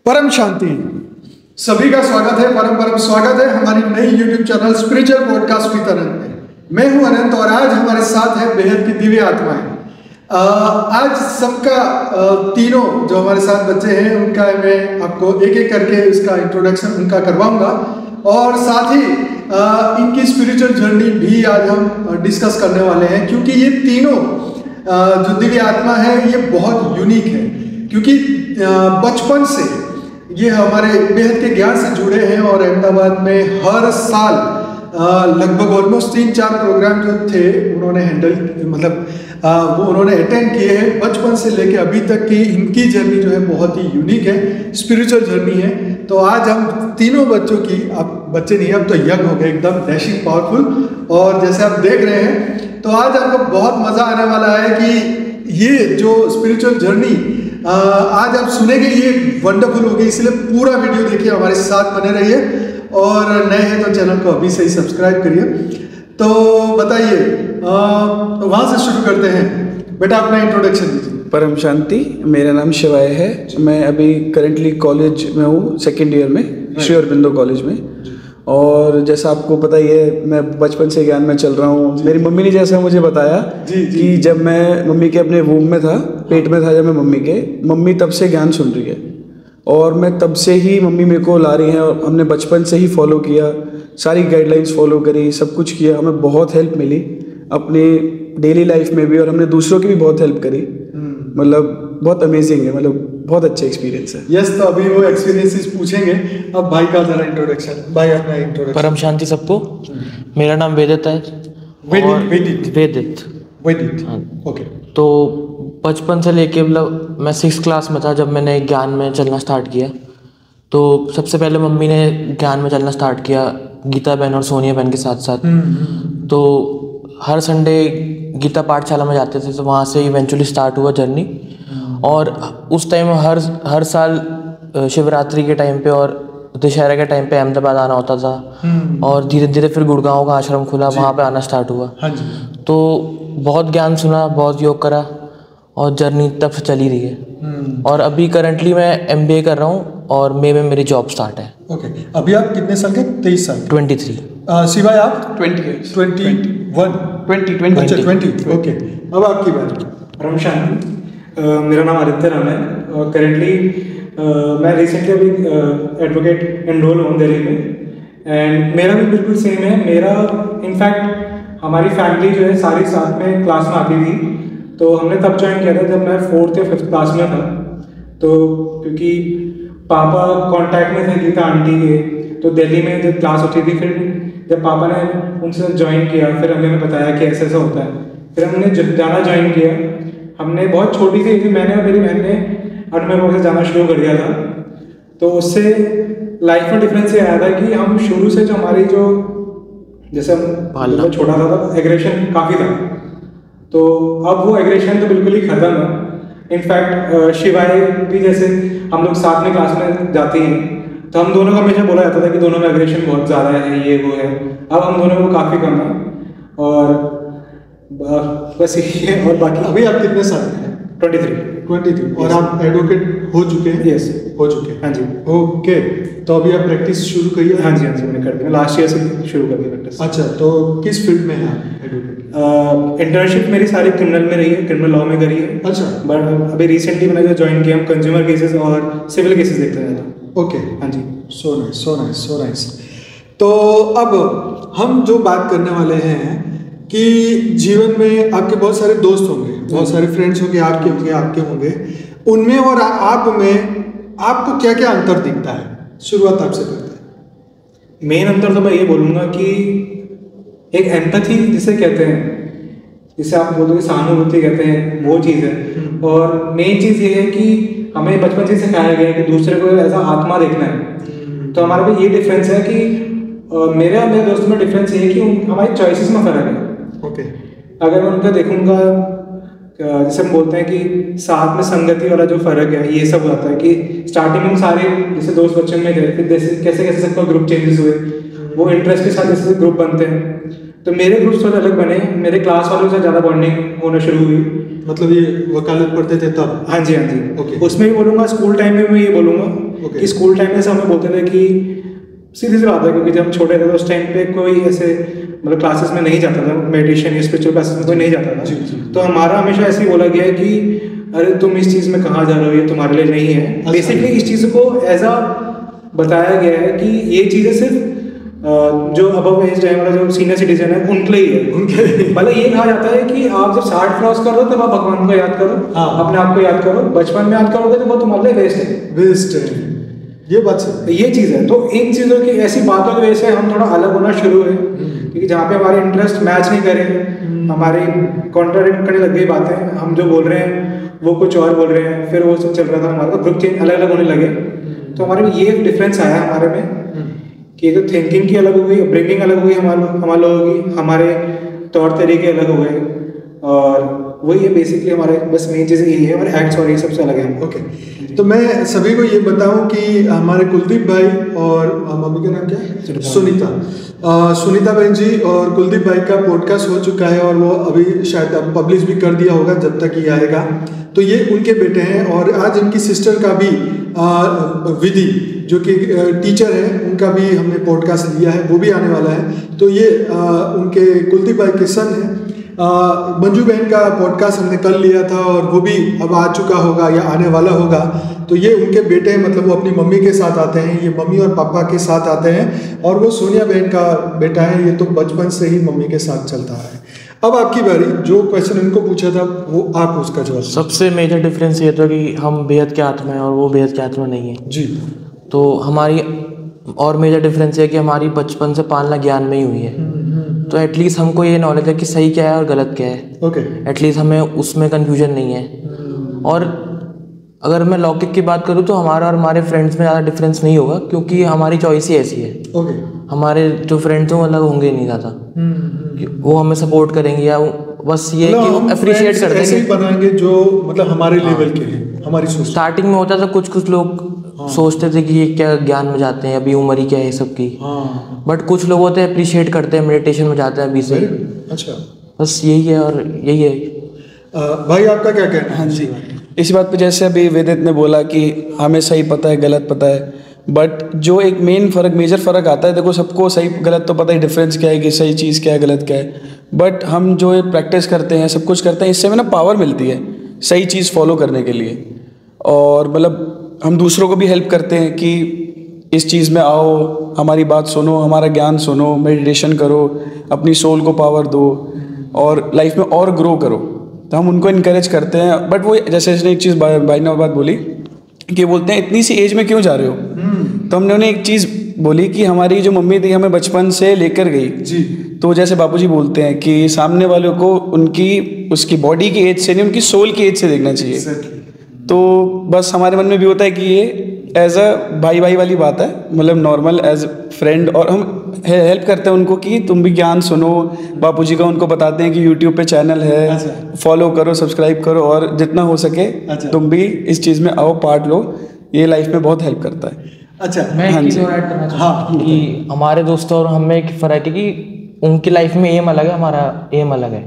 परम शांति। सभी का स्वागत है, परम स्वागत है हमारी नई YouTube channel spiritual podcast with Anant में। मैं हूं अनंत और आज हमारे साथ है बेहद की दिव्य आत्माएं। आज सबका तीनों जो हमारे साथ बच्चे हैं उनका मैं आपको एक एक करके इसका इंट्रोडक्शन उनका करवाऊंगा और साथ ही इनकी स्पिरिचुअल जर्नी भी आज हम डिस्कस करने वाले हैं, क्योंकि ये तीनों जो दिव्य आत्मा है ये बहुत यूनिक है, क्योंकि बचपन से ये हमारे बेहद के ज्ञान से जुड़े हैं और अहमदाबाद में हर साल लगभग ऑलमोस्ट 3-4 प्रोग्राम जो थे उन्होंने वो उन्होंने अटेंड किए हैं। बचपन से लेके अभी तक की इनकी जर्नी जो है बहुत ही यूनिक है, स्पिरिचुअल जर्नी है। तो आज हम तीनों बच्चों की, अब बच्चे नहीं अब तो यंग हो गए, एकदम डैशिंग पावरफुल, और जैसे आप देख रहे हैं तो आज आपको बहुत मज़ा आने वाला है कि ये जो स्पिरिचुअल जर्नी आज आप सुनेंगे ये वंडरफुल होगी। इसलिए पूरा वीडियो देखिए, हमारे साथ बने रहिए और नए हैं तो चैनल को अभी से ही सब्सक्राइब करिए। तो बताइए, वहाँ से शुरू करते हैं। बेटा अपना इंट्रोडक्शन दीजिए। परम शांति, मेरा नाम शिवाय है। मैं अभी करंटली कॉलेज में हूँ, सेकेंड ईयर में, श्री अरबिंदो कॉलेज में। और जैसा आपको पता ही है मैं बचपन से ज्ञान में चल रहा हूँ। मेरी मम्मी ने जैसा मुझे बताया कि जब मैं मम्मी के अपने वूम में था, पेट में था जब मैं मम्मी तब से ज्ञान सुन रही है और मैं तब से ही मम्मी मेरे को ला रही हैं और हमने बचपन से ही फॉलो किया, सारी गाइडलाइंस फॉलो करी, सब कुछ किया। हमें बहुत हेल्प मिली अपनी डेली लाइफ में भी और हमने दूसरों की भी बहुत हेल्प करी। मतलब बहुत अमेजिंग है, मतलब बहुत अच्छा एक्सपीरियंस है। यस, तो अभी वो एक्सपीरियंसेस पूछेंगे। अब भाई का जरा इंट्रोडक्शन। भाई अपना इंट्रोडक्शन। परम शांति सबको। मेरा नाम वेदित है। वेदित। हाँ। ओके। तो बचपन से लेके मतलब मैं 6th क्लास में था जब मैंने ज्ञान में चलना स्टार्ट किया। तो सबसे पहले मम्मी ने ज्ञान में चलना स्टार्ट किया गीता बहन और सोनिया बहन के साथ साथ। तो हर संडे गीता पाठशाला में जाते थे, तो वहाँ से इवेंचुअली स्टार्ट हुआ जर्नी। और उस टाइम हर साल शिवरात्रि के टाइम पे और दशहरा के टाइम पे अहमदाबाद आना होता था। और धीरे धीरे फिर गुड़गांव का आश्रम खुला, वहाँ पे आना स्टार्ट हुआ। तो बहुत ज्ञान सुना, बहुत योग करा और जर्नी तब से चली रही है। और अभी करंटली मैं MBA कर रहा हूँ और मई में मेरी जॉब स्टार्ट है। ओके। अभी आप कितने साल के? 23 साल। 23। शिवाय आप? 20। 21। अच्छा 20। ओके। अब आपकी बात। परम शांति। मेरा नाम आदित्य राम है और करेंटली मैं रिसेंटली अभी एडवोकेट एनरोल हूँ दिल्ली में। एंड मेरा भी बिल्कुल सेम है। मेरा इनफैक्ट हमारी फैमिली जो है सारी साथ में क्लास में आती थी, तो हमने तब ज्वाइन किया था जब मैं 4th या 5th क्लास में था। तो क्योंकि पापा कांटेक्ट में थे गीता आंटी के, तो दिल्ली में जब क्लास होती थी, फिर जब पापा ने उनसे ज्वाइन किया फिर हमें बताया कि ऐसा ऐसा होता है। फिर हमने जाना ज्वाइन किया। हमने बहुत छोटी सी थी, मैंने और मेरी बहन ने 8 से जाना शुरू कर दिया था। तो उससे लाइफ में डिफरेंस ये आया था कि हम शुरू से जो हमारी जो जैसे हम छोटा था तो एग्रेशन काफ़ी था, तो अब वो एग्रेशन तो बिल्कुल ही ख़त्म है। इनफैक्ट शिवाय भी जैसे हम लोग साथ में क्लास में जाती हैं तो हम दोनों को हमेशा बोला जाता था कि दोनों में एग्रेशन बहुत ज़्यादा है, ये वो है। अब हम दोनों को काफ़ी कम है और बस यही है। और बाकी अभी आप कितने साल के हैं? 23। और आप एडवोकेट हो चुके हैं? यस, हो चुके हैं। हाँ जी। ओके। तो अभी आप प्रैक्टिस शुरू करिए? हाँ जी मैंने कर दिया, लास्ट ईयर से शुरू कर दिया प्रैक्टिस। अच्छा, तो किस फील्ड में है आप एडवोकेट? इंटर्नशिप मेरी सारी क्रिमिनल में रही है, क्रिमिनल लॉ में करी है। अच्छा। बट अभी रिसेंटली मैंने जो ज्वाइन किया, हम कंज्यूमर केसेस और सिविल केसेस देखते हैं। ओके। हाँ जी। So nice. तो अब हम जो बात करने वाले हैं कि जीवन में आपके बहुत सारे दोस्त होंगे, बहुत सारे फ्रेंड्स होंगे, आपके होंगे। उनमें और आप में आपको क्या क्या अंतर दिखता है? शुरुआत आपसे करते हैं। मेन अंतर तो मैं ये बोलूँगा कि एक एम्पैथी जिसे कहते हैं, जिसे आप बोलते हैं सहानुभूति कहते हैं, वो चीज़ है। और मेन चीज़ ये है कि हमें बचपन से सिखाया गया है कि दूसरे को ऐसा आत्मा देखना है। तो हमारे में ये डिफरेंस है कि मेरे और मेरे दोस्तों में डिफरेंस ये है कि हमारी चॉइसेस में फ़र्क है। ओके। अगर मैं उनका देखूंगा, जैसे हम बोलते हैं कि साथ में संगति वाला जो फर्क है, ये सब होता है कि स्टार्टिंग में हम सारे जैसे दोस्त बच्चों में गए, फिर जैसे कैसे सबका ग्रुप चेंजेस हुए, वो इंटरेस्ट के साथ जैसे ग्रुप बनते हैं। तो मेरे ग्रुप थोड़े अलग बने, मेरे क्लास वालों से ज़्यादा बॉन्डिंग होना शुरू हुई। मतलब ये वकालत पढ़ते थे तब? हाँ जी। ओके। उसमें भी बोलूँगा, स्कूल टाइम में मैं ये बोलूँगा Okay. कि स्कूल टाइम में से हमें बोलते थे कि सीधी सी बात है, क्योंकि जब हम छोटे थे तो उस टाइम पे कोई ऐसे मतलब क्लासेस में नहीं जाता था, मेडिटेशन या स्पिरिचुअल क्लासेस में कोई नहीं जाता था। तो हमारा हमेशा ऐसे ही बोला गया है कि अरे तुम इस चीज़ में कहाँ जा रहे हो, ये तुम्हारे लिए नहीं है। बेसिकली इस चीज़ को एज अ बताया गया है कि ये चीज़ें सिर्फ जो अबव एज है, मतलब जो सीनियर सिटीजन है उनके लिए ही है। उनके मतलब ये कहा जाता है कि आप जब 60 क्रॉस कर रहे हो तब आप भगवान को याद करो, अपने आप को याद करो। बचपन में याद करोगे तो वो तुम्हारे लिए वेस्ट है। ये बात सही, ये चीज़ है। तो इन चीज़ों की ऐसी बातों की वजह से हम थोड़ा अलग होना शुरू हुए, क्योंकि जहाँ पे हमारे इंटरेस्ट मैच नहीं करे, हमारी कॉन्ट्राडिक्ट करने लग गई बातें, हम जो बोल रहे हैं वो कुछ और बोल रहे हैं, फिर वो सब चल रहा था हमारा, तो ग्रुप चेंज अलग अलग होने लगे। तो हमारे में ये डिफरेंस आया हमारे में कि तो थिंकिंग की अलग हो गई, अपब्रिंगिंग अलग हो गई हमारे लोगों की, हमारे तौर तरीके अलग हो गए, और वही है बेसिकली हमारे बस मेन चीज़ यही है, हमारे एक्ट्स और ये सबसे अलग है। ओके, तो मैं सभी को ये बताऊं कि हमारे कुलदीप भाई और मम्मी का नाम क्या है, सुनीता बहन जी और कुलदीप भाई का पॉडकास्ट हो चुका है, और वो अभी शायद अब पब्लिश भी कर दिया होगा जब तक ये आएगा। तो ये उनके बेटे हैं, और आज इनकी सिस्टर का भी विधि जो कि टीचर है, उनका भी हमने पॉडकास्ट लिया है, वो भी आने वाला है। तो ये उनके कुलदीप भाई के सन है। मंजू बहन का पॉडकास्ट हमने कल लिया था, और वो भी अब आ चुका होगा या आने वाला होगा। तो ये उनके बेटे हैं, मतलब वो अपनी मम्मी के साथ आते हैं, ये मम्मी और पापा के साथ आते हैं, और वो सोनिया बहन का बेटा है, ये तो बचपन से ही मम्मी के साथ चलता है। अब आपकी बारी, जो क्वेश्चन इनको पूछा था वो आप उसका जवाब। सबसे मेजर डिफरेंस ये था कि हम बेहद के आत्मा हैं और वो बेहद के आत्मा नहीं है जी। तो हमारी और मेजर डिफरेंस है कि हमारी बचपन से पालना ज्ञान में ही हुई है। तो एटलीस्ट हमको ये नॉलेज है कि सही क्या है और गलत क्या है। ओके। एटलीस्ट हमें उसमें कन्फ्यूजन नहीं है। और अगर मैं लौकिक की बात करूँ तो हमारा और हमारे फ्रेंड्स में ज़्यादा डिफरेंस नहीं होगा, क्योंकि हमारी चॉइस ही ऐसी है। ओके। हमारे जो फ्रेंड्स हैं वो अलग होंगे नहीं ज़्यादा, वो हमें सपोर्ट करेंगे, या बस ये कि वो अप्रिशिएट कर ऐसे ही देंगे। बनाएंगे जो मतलब हमारे लेवल के हैं, हमारी सोच। स्टार्टिंग में होता था कुछ लोग सोचते थे कि ये क्या ज्ञान में जाते हैं, अभी उम्र ही क्या है सबकी। बट कुछ लोग होते हैं अप्रिशिएट करते हैं, मेडिटेशन में जाते हैं अभी से। अच्छा, बस यही है और यही है। भाई आपका क्या कहना है? हाँ जी, इस बात पे जैसे अभी वेदित ने बोला कि हमें सही पता है गलत पता है, बट जो एक मेजर फ़र्क आता है, देखो सबको सही गलत तो पता ही, डिफरेंस क्या है कि सही चीज़ क्या है गलत क्या है। बट हम जो प्रैक्टिस करते हैं, सब कुछ करते हैं, इससे हमें ना पावर मिलती है सही चीज़ फॉलो करने के लिए। और मतलब हम दूसरों को भी हेल्प करते हैं कि इस चीज़ में आओ, हमारी बात सुनो, हमारा ज्ञान सुनो, मेडिटेशन करो, अपनी सोल को पावर दो और लाइफ में और ग्रो करो। तो हम उनको इनकरेज करते हैं। बट वो जैसे इसने एक चीज़ भाई ने बात बोली कि बोलते हैं इतनी सी एज में क्यों जा रहे हो। तो हमने उन्हें एक चीज़ बोली कि हमारी जो मम्मी थी हमें बचपन से लेकर गई जी। तो जैसे बापूजी बोलते हैं कि सामने वालों को उसकी बॉडी की एज से नहीं, उनकी सोल की एज से देखना चाहिए। तो बस हमारे मन में भी होता है कि ये एज अ भाई वाली बात है, मतलब नॉर्मल एज फ्रेंड, और हम हेल्प करते हैं उनको कि तुम भी ज्ञान सुनो। बापूजी का उनको बताते हैं कि यूट्यूब पे चैनल है, फॉलो करो, सब्सक्राइब करो, और जितना हो सके तुम भी इस चीज़ में आओ, पार्ट लो, ये लाइफ में बहुत हेल्प करता है। अच्छा, मैं एक चीज़ और ऐड करना चाहता हूँ कि हमारे दोस्तों और हमें एक फ़र्क है कि उनकी लाइफ में एम अलग है, हमारा एम अलग है।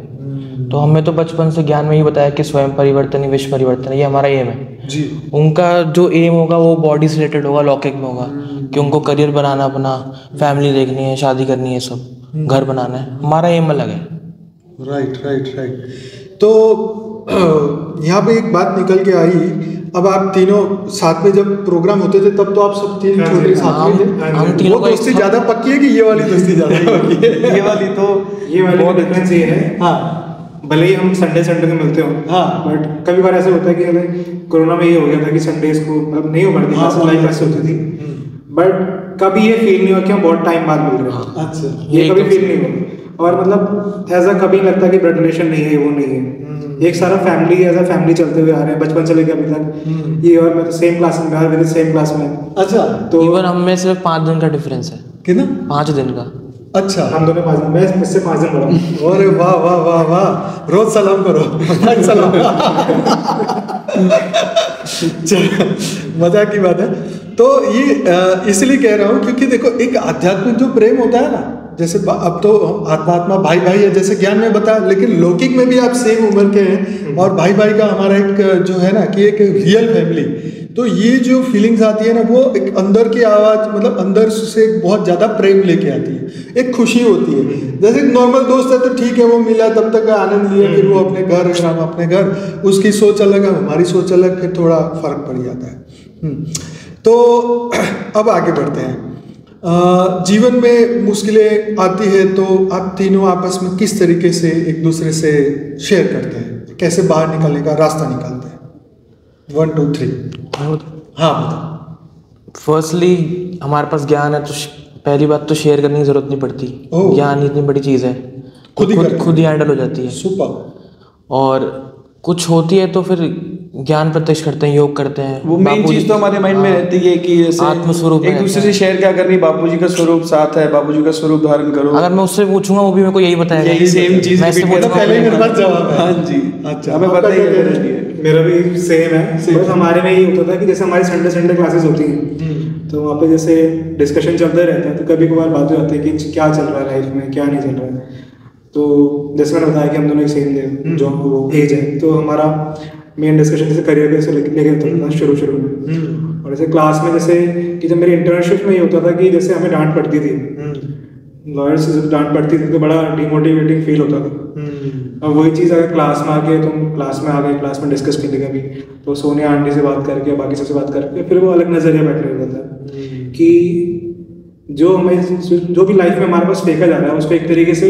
तो हमें तो बचपन से ज्ञान में ही बताया कि स्वयं परिवर्तन ही विश्व परिवर्तन, ये हमारा एम है जी। उनका जो एम होगा वो बॉडी से रिलेटेड होगा, लौकिक में होगा कि उनको करियर बनाना, अपना फैमिली देखनी है, शादी करनी है, सब घर बनाना है। हमारा एम अलग है। राइट। तो यहाँ पे एक बात निकल के आई, अब आप तीनों साथ में जब प्रोग्राम होते थे तब तो आप सब तीन छोटे साथ में थे। हम तीनों वो दोस्ती ज्यादा पक्की है कि ये वाली दोस्ती ज्यादा पक्की है? ये वाली बहुत डिफरेंस ये है। हाँ, भले ही हम संडे को मिलते हो, हाँ, बट कभी बार ऐसा होता है कि कोरोना में ये हो गया था कि संडेज को मतलब नहीं हो पाती क्लास, लाइव क्लास होती थी, बट कभी ये फील नहीं हुआ कि हम बहुत टाइम बाद मिल रहे हैं। अच्छा, ये कभी फील नहीं हुआ। और मतलब ऐसा कभी नहीं लगता कि ब्लड रिलेशन नहीं है, वो नहीं है। एक सारा फैमिली एज अ फैमिली चलते हुए आ रहे हैं बचपन से लेकर अभी तक। ये और मैं तो सेम क्लास में, हर मेरे सेम क्लास में। अच्छा, तो इवन हम में सिर्फ 5 दिन का डिफरेंस है। कितना? 5 दिन का। अच्छा, हम दोनों 5 दिन, मैं मुझसे 5 दिन बड़ा हूँ। अरे वाह वाह वाह वाह, रोज सलाम करो। सलाम। मजाक की बात है। तो ये इसलिए कह रहा हूँ क्योंकि देखो एक आध्यात्मिक जो प्रेम होता है ना, जैसे अब तो आत्मा भाई है, जैसे ज्ञान में बताया, लेकिन लौकिक में भी आप सेम उम्र के हैं, और भाई का हमारा एक जो है ना कि एक रियल फैमिली, तो ये जो फीलिंग्स आती है ना, वो एक अंदर की आवाज़, मतलब अंदर से बहुत ज़्यादा प्रेम लेके आती है, एक खुशी होती है। जैसे नॉर्मल दोस्त है तो ठीक है, वो मिला तब तक आनंद लिया, फिर वो अपने घर, हम अपने घर, उसकी सोच अलग है, हमारी सोच अलग, फिर थोड़ा फर्क पड़ जाता है। तो अब आगे बढ़ते हैं। जीवन में मुश्किलें आती है तो आप तीनों आपस में किस तरीके से एक दूसरे से शेयर करते हैं, कैसे बाहर निकलने का रास्ता निकालते हैं? 1 2 3। हाँ बताओ। फर्स्टली हमारे पास ज्ञान है तो पहली बात तो शेयर करने की जरूरत नहीं पड़ती। ज्ञान इतनी बड़ी चीज़ है, खुद ही हैंडल हो जाती है। सुपर। और कुछ होती है तो फिर ज्ञान प्रत्यक्ष करते हैं, योग करते हैं। वो मेन चीज तो हमारे माइंड में रहती है कि जैसे आत्मस्वरूप एक दूसरे से शेयर क्या करनी, बापूजी का स्वरूप साथ है, बापूजी का स्वरूप धारण करो। अगर मैं उससे पूछूंगा वो भी मेरे को यही बताएगा, यही सेम चीज मैं इससे पहले मेरे पास जवाब है। हाँ जी, अच्छा, हमें पता ही है। मेरा भी सेम है। बस हमारे में ये होता था कि जैसे हमारी संडे क्लासेस होती हैं तो वहाँ पे जैसे डिस्कशन चलते रहता है, तो कभी कभार बात हो जाती है कि क्या चल रहा है लाइफ में, क्या नहीं चल रहा है। तो जैसे मैंने बताया कि हम दोनों एक सेम जो वो एज है, तो हमारा मेन डिस्कशन जैसे करियर पे लेके होता था शुरू में। और जैसे क्लास में जैसे कि जब मेरी इंटर्नशिप में ये होता था कि जैसे हमें डांट पड़ती थी, लॉयर्स से जब डांट पड़ती थी तो बड़ा डिमोटिवेटिंग फील होता था। अब वही चीज़ अगर क्लास में आके तुम क्लास में आ गए, क्लास में डिस्कस करने का भी, तो सोनिया आंटी से बात करके, बाकी सबसे बात करके, फिर वो अलग नज़रिया बैठने लगता है कि जो भी लाइफ में हमारे पास फेंका जा रहा है उसको एक तरीके से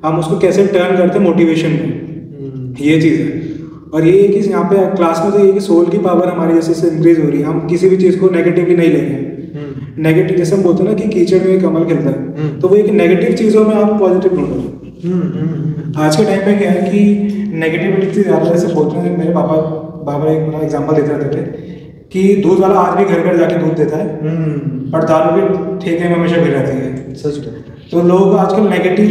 हम उसको कैसे टर्न करते हैं मोटिवेशन में, ये चीज़ है। और ये है कि यहाँ पे क्लास में तो ये कि सोल की पावर हमारी जैसे इंक्रीज हो रही है, हम किसी भी चीज़ को नेगेटिवली नहीं ले रहे हैं। नेगेटिव जैसे हम बोलते हैं ना कि कीचड़ में कमल खिलता है, तो वो एक नेगेटिव चीज़ों में आप पॉजिटिव ढूंढो। आज के टाइम पे क्या है कि नेगेटिविटी ज़्यादा, जैसे बोलते हैं, मेरे बाबा एक बड़ा एग्जाम्पल देते रहते थे कि दूध वाला आज भी घर घर जाके दूध देता है, पर दारू भी ठेके में हमेशा भी रहती है। सच में। तो लोग आजकल नेगेटिव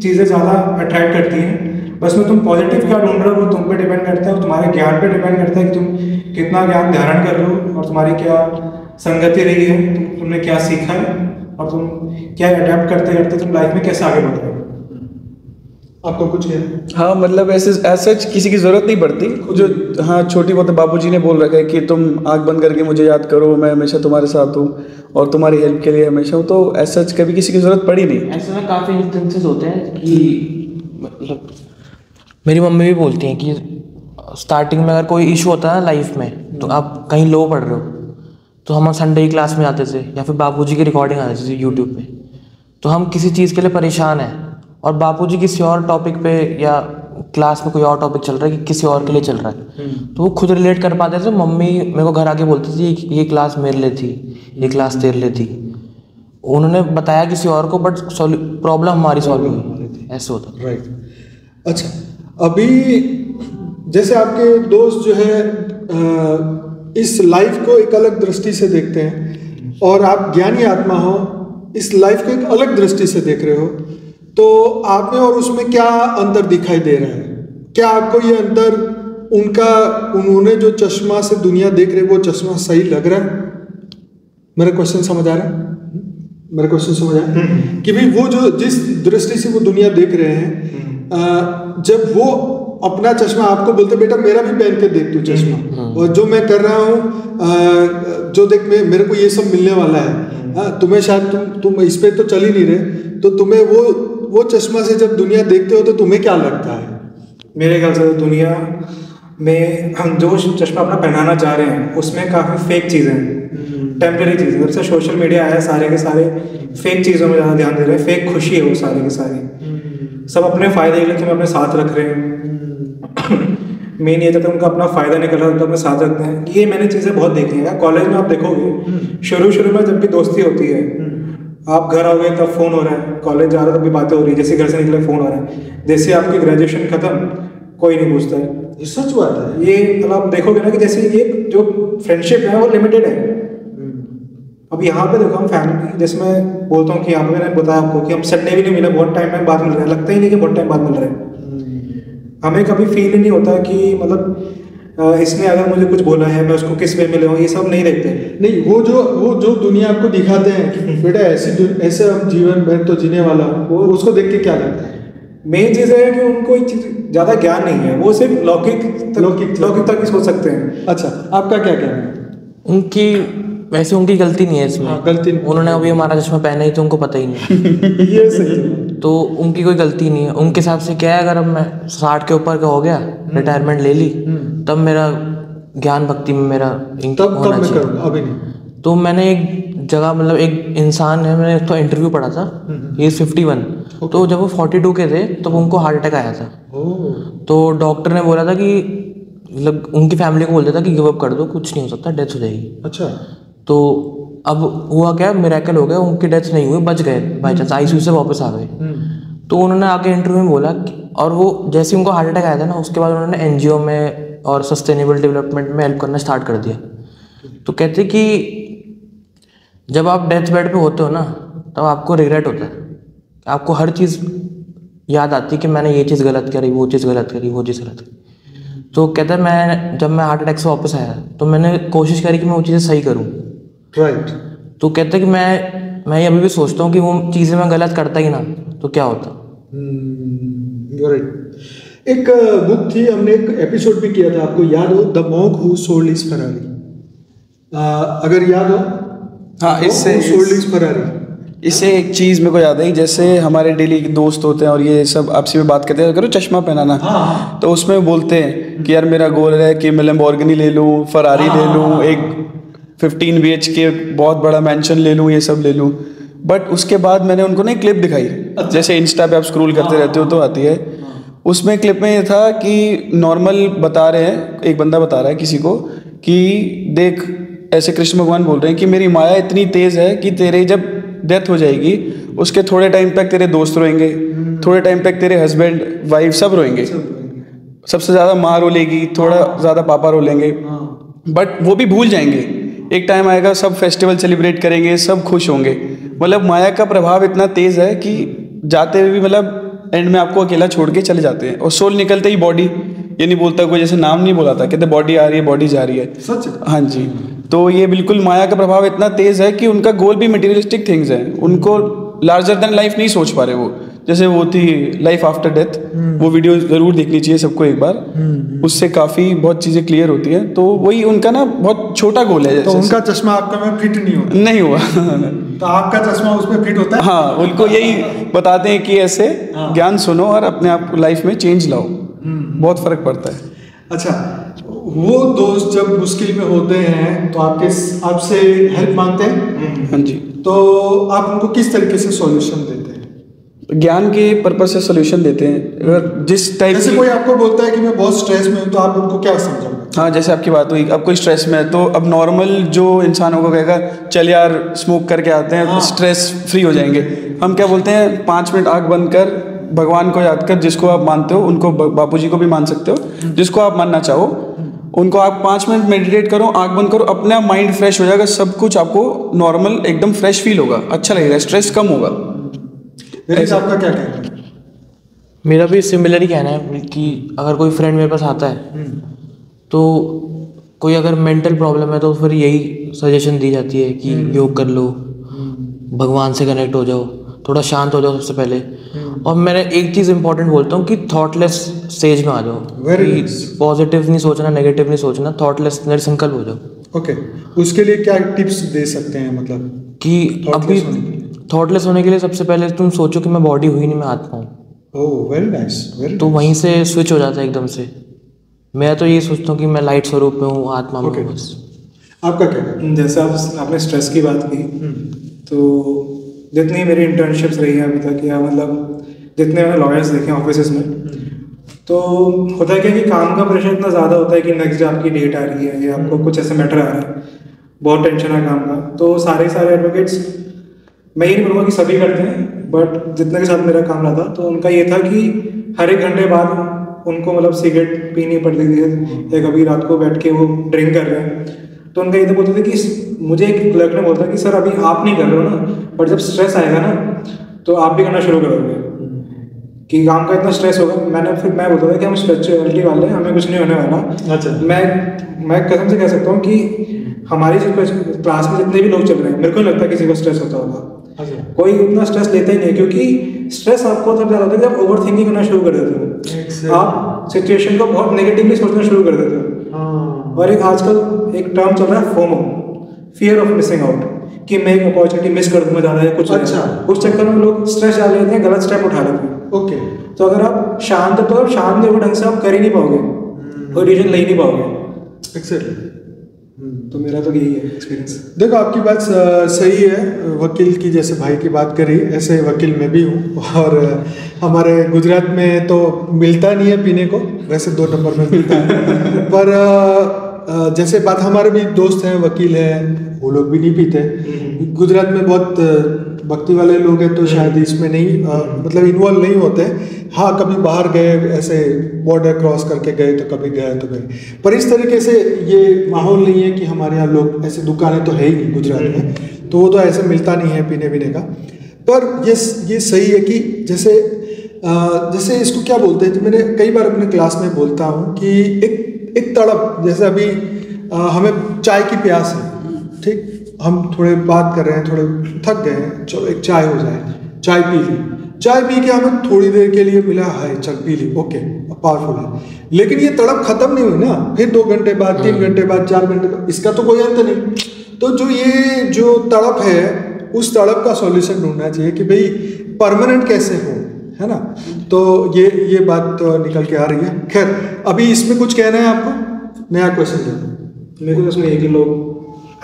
चीज़ें ज़्यादा अट्रैक्ट करती हैं। बस में तुम पॉजिटिव क्या ढूंढ रहे हो वो तुम पे डिपेंड करता है, और तुम्हारे ज्ञान पे डिपेंड करता है कि तुम कितना ज्ञान धारण कर रहे हो, और तुम्हारी क्या संगति रही है, तुमने क्या सीखा है, और तुम क्या अडेप्ट करते करते तुम लाइफ में कैसे आगे बढ़ रहे हो। आपको कुछ है? हाँ, मतलब ऐसे सच किसी की जरूरत नहीं पड़ती। जो हाँ छोटी बहुत बापूजी ने बोल रखा है कि तुम आंख बंद करके मुझे याद करो, मैं हमेशा तुम्हारे साथ हूँ और तुम्हारी हेल्प के लिए हमेशा हूँ। तो ऐसा कभी किसी की जरूरत पड़ी नहीं। ऐसे में काफ़ी इंस्टेंसेस होते हैं कि मतलब मेरी मम्मी भी बोलती हैं कि स्टार्टिंग में अगर कोई इशू होता है ना लाइफ में, तो आप कहीं लो पढ़ रहे हो, तो हम संडे की क्लास में आते थे या फिर बापूजी की रिकॉर्डिंग आती थी यूट्यूब पे, तो हम किसी चीज़ के लिए परेशान हैं और बापूजी किसी और टॉपिक पे या क्लास में कोई और टॉपिक चल रहा है कि किसी और के लिए चल रहा है, तो वो खुद रिलेट कर पाते थे। मम्मी मेरे को घर आके बोलती थी ये क्लास मेरे लिए थी, ये क्लास तेरे लिए थी। उन्होंने बताया किसी और को, बट प्रॉब्लम हमारी सॉल्व हुई, ऐसे होता। राइट। अच्छा, अभी जैसे आपके दोस्त जो है इस लाइफ को एक अलग दृष्टि से देखते हैं और आप ज्ञानी आत्मा हो, इस लाइफ को एक अलग दृष्टि से देख रहे हो, तो आप में और उसमें क्या अंतर दिखाई दे रहा है? क्या आपको ये अंतर उन्होंने जो चश्मा से दुनिया देख रहे वो चश्मा सही लग रहा है? मेरा क्वेश्चन समझ आ रहा है? मेरा क्वेश्चन समझ आया कि भाई वो जो जिस दृष्टि से वो दुनिया देख रहे हैं, जब वो अपना चश्मा आपको बोलते बेटा मेरा भी पहन के देख तू चश्मा, और जो मैं कर रहा हूँ, जो देख मेरे को ये सब मिलने वाला है, तुम्हें शायद तुम इस पे तो चल ही नहीं रहे, तो तुम्हें वो चश्मा से जब दुनिया देखते हो तो तुम्हें क्या लगता है? मेरे ख्याल से दुनिया में हम जो चश्मा अपना पहनाना चाह रहे हैं उसमें काफ़ी फेक चीज़ें हैं, टेम्परेरी चीज़ें। जब से सोशल मीडिया आया सारे के सारे फेक चीज़ों में ज़्यादा ध्यान दे रहे हैं, फेक खुशी है वो सारी की सारी, सब अपने फ़ायदे के लिए तुम्हें अपने साथ रख रहे हैं। मेन ये जब उनका अपना फ़ायदा निकल रहा है तो अपने साथ रखते हैं। ये मैंने चीज़ें बहुत देखी हैं। कॉलेज में आप देखोगे शुरू में जब भी दोस्ती होती है, आप घर आओगे तब फ़ोन हो रहा है, कॉलेज जा रहे हो तब भी बातें हो रही है, जैसे घर से निकले फ़ोन हो रहा है, जैसे आपकी ग्रेजुएशन खत्म कोई नहीं पूछता है। सच बात है ये, मतलब आप देखोगे ना कि जैसे ये जो फ्रेंडशिप है वो लिमिटेड है। अब यहाँ पे देखो हम फैमिली, जैसे मैं बोलता हूँ कि यहाँ पे मैंने बताया आपको कि हम संडे भी नहीं मिले, बहुत टाइम बाद मिल रहे हैं, लगता ही नहीं कि बहुत टाइम बाद मिल रहे हैं। हमें कभी फील ही नहीं होता कि मतलब इसने अगर मुझे कुछ बोला है मैं उसको किस वे मिले हूँ, ये सब नहीं देखते। नहीं, वो जो दुनिया आपको दिखाते हैं कि बेटा ऐसे हम जीवन मैं तो जीने वाला हूँ, वो उसको देख के क्या लगता है? मेन चीज़ है कि उनको ज़्यादा ज्ञान नहीं है, वो सिर्फ लौकिक तक ही सोच सकते हैं। अच्छा, आपका क्या कहना है? उनकी वैसे उनकी गलती नहीं है इसमें। गलती नहीं। उन्होंने अभी हमारा चश्मा पहना ही तो उनको पता ही नहीं। ये सही है। तो उनकी कोई गलती नहीं है। उनके हिसाब से क्या है, अगर अब मैं 60 के ऊपर का हो गया, रिटायरमेंट ले ली, तब मेरा ज्ञान भक्ति में मेरा तब मैं करूँगा, अभी नहीं। तो मैंने एक जगह मतलब एक इंसान है, मैंने उसका इंटरव्यू पढ़ा था, ही इज 51। तो जब वो 42 के थे तो उनको हार्ट अटैक आया था। तो डॉक्टर ने बोला था कि मतलब उनकी फैमिली को बोल दिया था कि गिव अप कर दो, कुछ नहीं हो सकता, डेथ हो जाएगी। अच्छा। तो अब हुआ क्या, मिरेकल हो गया, उनकी डेथ नहीं हुई, बच गए बाई चांस, आईसीयू से वापस आ गए। तो उन्होंने आके इंटरव्यू में बोला और वो जैसे उनको हार्ट अटैक आया था ना, उसके बाद उन्होंने एनजीओ में और सस्टेनेबल डेवलपमेंट में हेल्प करना स्टार्ट कर दिया। तो कहते कि जब आप डेथ बेड पे होते हो ना, तब आपको रिग्रेट होता है, आपको हर चीज़ याद आती है कि मैंने ये चीज़ गलत करी, वो चीज़ गलत करी, वो चीज़ गलत करी। तो कहता है मैं जब मैं हार्ट अटैक से वापस आया तो मैंने कोशिश करी कि मैं वो चीज़ें सही करूँ। राइट। तो कहते हैं कि मैं अभी भी सोचता हूँ कि वो चीज़ें मैं गलत करता ही ना तो क्या होता। राइट। एक बुक थी, हमने एक एपिसोड भी किया था, आपको याद हो, the monk who sold his Ferrari. अगर याद हो, हाँ, इससे एक चीज़ मेरे को याद आई, जैसे हमारे डेली दोस्त होते हैं और ये सब आपसे भी बात करते हैं, करो चश्मा पहनाना, तो उसमें बोलते हैं कि यार मेरा गोल है कि मैं लैम्बोर्गिनी ले लूँ, फरारी ले लूँ, एक 15 BHK बहुत बड़ा मैंशन ले लूँ, ये सब ले लूँ। बट उसके बाद मैंने उनको ना एक क्लिप दिखाई, जैसे इंस्टा पे आप स्क्रॉल करते रहते हो तो आती है, उसमें क्लिप में ये था कि नॉर्मल बता रहे हैं, एक बंदा बता रहा है किसी को कि देख, ऐसे कृष्ण भगवान बोल रहे हैं कि मेरी माया इतनी तेज़ है कि तेरे जब डेथ हो जाएगी उसके थोड़े टाइम तक तेरे दोस्त रोएंगे, थोड़े टाइम तक तेरे हस्बैंड वाइफ सब रोएंगे, सबसे ज़्यादा माँ रो लेगी, थोड़ा ज़्यादा पापा रो लेंगे, बट वो भी भूल जाएंगे। एक टाइम आएगा सब फेस्टिवल सेलिब्रेट करेंगे, सब खुश होंगे। मतलब माया का प्रभाव इतना तेज़ है कि जाते हुए भी मतलब एंड में आपको अकेला छोड़ के चले जाते हैं। और सोल निकलते ही बॉडी, ये नहीं बोलता कोई, जैसे नाम नहीं बोला था, कहते बॉडी आ रही है, बॉडी जा रही है। सच। हाँ जी। तो ये बिल्कुल माया का प्रभाव इतना तेज़ है कि उनका गोल भी मटेरियलिस्टिक थिंग्स हैं, उनको लार्जर देन लाइफ नहीं सोच पा रहे वो। जैसे वो थी लाइफ आफ्टर डेथ, वो वीडियो ज़रूर देखनी चाहिए सबको एक बार, उससे काफ़ी बहुत चीज़ें क्लियर होती हैं। तो वही उनका ना बहुत छोटा गोल है। तो उनका चश्मा आपका में फिट नहीं हुआ तो आपका चश्मा उसमें फिट होता है। हाँ, उनको यही बताते हैं कि ऐसे ज्ञान सुनो और अपने आप लाइफ में चेंज लाओ, बहुत फर्क पड़ता है। अच्छा, वो दोस्त जब मुश्किल में होते हैं तो आपसे हेल्प मांगते हैं? हाँ जी। तो आप उनको किस तरीके से सॉल्यूशन देते हैं? ज्ञान के पर्पज से सॉल्यूशन देते हैं। अगर जिस टाइप जैसे कोई आपको बोलता है कि मैं बहुत स्ट्रेस में हूँ, तो आप उनको क्या समझाओगे? हाँ, जैसे आपकी बात हुई, अब कोई स्ट्रेस में है तो अब नॉर्मल जो इंसान होगा कहेगा चल यार स्मोक करके आते हैं, स्ट्रेस फ्री हो जाएंगे। हम क्या बोलते हैं, 5 मिनट आँख बंद कर, भगवान को याद कर, जिसको आप मानते हो उनको, बापूजी को भी मान सकते हो, जिसको आप मानना चाहो उनको आप 5 मिनट मेडिटेट करो, आँख बंद करो, अपना माइंड फ्रेश हो जाएगा, सब कुछ आपको नॉर्मल एकदम फ्रेश फील होगा, अच्छा लगेगा, स्ट्रेस कम होगा। आपका क्या कहना है? मेरा भी सिमिलर ही कहना है कि अगर कोई फ्रेंड मेरे पास आता है तो कोई अगर मेंटल प्रॉब्लम है तो फिर यही सजेशन दी जाती है कि योग कर लो, भगवान से कनेक्ट हो जाओ, थोड़ा शांत हो जाओ सबसे पहले। और मैं एक चीज़ इंपॉर्टेंट बोलता हूँ कि थॉटलेस स्टेज में आ जाओ, पॉजिटिव नहीं सोचना, नेगेटिव नहीं सोचना, थॉटलेस निर्संकल्प हो जाओ। ओके, उसके लिए क्या टिप्स दे सकते हैं? मतलब कि अभी थॉटलेस होने के लिए सबसे पहले तुम सोचो कि मैं बॉडी हुई नहीं, मैं आत्मा हूँ। ओह, वेरी नाइस, वेरी। तो वहीं से स्विच हो जाता है एकदम से। मैं तो ये सोचता हूँ कि मैं लाइट स्वरूप में हूँ, आत्मा में हूँ बस। आपका क्या कहना है? जैसे आपने स्ट्रेस की बात की, तो जितनी मेरी इंटर्नशिप्स रही हैं अभी तक, या मतलब जितने मैंने लॉयर्स देखे हैं ऑफिस में, तो होता है क्या कि काम का प्रेशर इतना ज़्यादा होता है कि नेक्स्ट डे आपकी डेट आ रही है या आपको कुछ ऐसे मैटर आ रहा है, बहुत टेंशन है काम का। तो सारे एडवोकेट्स, मैं ये नहीं बोलूँगा कि सभी करते हैं, बट जितने के साथ मेरा काम रहा था तो उनका ये था कि हर 1 घंटे बाद उनको मतलब सिगरेट पीनी पड़ती थी, या कभी रात को बैठ के वो ड्रिंक कर रहे हैं। तो उनका ये तो बोलते थे कि मुझे एक क्लर्क ने बोलता कि सर अभी आप नहीं कर रहे हो ना, बट जब स्ट्रेस आएगा ना तो आप भी करना शुरू करोगे, कि काम का इतना स्ट्रेस होगा। मैं बोलता था कि हम स्पिरिचुअलिटी वाले हैं, हमें कुछ नहीं होने वाला। अच्छा। मैं कसम से कह सकता हूँ कि हमारी क्लास में जितने भी लोग चल रहे हैं, मेरे को नहीं लगता किसी को स्ट्रेस होता होगा। कोई उतना स्ट्रेस लेता ही नहीं, क्योंकि स्ट्रेस आपको तब ज़्यादा होता है जब ओवर थिंकिंग करना शुरू कर देते हो, आप सिचुएशन को बहुत नेगेटिवली सोचना शुरू कर देते हो। और एक आजकल एक टर्म चल रहा है FOMO, fear of missing out, कि मैं एक अपॉर्चुनिटी मिस कर दूंगा ज़्यादा है कुछ। अच्छा। उस चक्कर में लोग स्ट्रेस डाल लेते हैं, गलत स्टेप उठा लेते हैं। ओके। तो अगर आप शांत तो शांत देखो ढंग से आप कर ही नहीं पाओगे, कोई डिसीजन ले ही नहीं पाओगे। एक्सेक्टली। तो मेरा तो यही है एक्सपीरियंस। देखो आपकी बात सही है। वकील की जैसे भाई की बात करी, ऐसे वकील मैं भी हूँ। और हमारे गुजरात में तो मिलता नहीं है पीने को, वैसे 2 नंबर में मिलता है। पर जैसे बात, हमारे भी दोस्त हैं वकील हैं, वो लोग भी नहीं पीते। गुजरात में बहुत भक्ति वाले लोग हैं, तो शायद इसमें नहीं मतलब इन्वॉल्व नहीं होते। हाँ, कभी बाहर गए, ऐसे बॉर्डर क्रॉस करके गए तो कभी गए तो गए, पर इस तरीके से ये माहौल नहीं है कि हमारे यहाँ लोग, ऐसे दुकानें तो है ही नहीं गुजरात में, तो वो तो ऐसे मिलता नहीं है पीने वीने का। पर ये सही है कि जैसे इसको क्या बोलते हैं, जो मैंने कई बार अपने क्लास में बोलता हूँ कि एक तड़प, जैसे अभी हमें चाय की प्यास है, ठीक, हम थोड़े बात कर रहे हैं, थोड़े थक गए हैं, चलो एक चाय हो जाए, चाय पी ली, चाय पी के हमें थोड़ी देर के लिए मिला है, चल पी ली, ओके पावरफुल है, लेकिन ये तड़प खत्म नहीं हुई ना, फिर 2 घंटे बाद, 3 घंटे बाद, 4 घंटे बाद, इसका तो कोई अंत नहीं। तो जो तड़प है, उस तड़प का सॉल्यूशन ढूंढना चाहिए कि भाई परमानेंट कैसे हो, है ना। तो ये बात तो निकल के आ रही है। खैर, अभी इसमें कुछ कहना है आपको, नया क्वेश्चन है मेरे को। इसमें ये कि लोग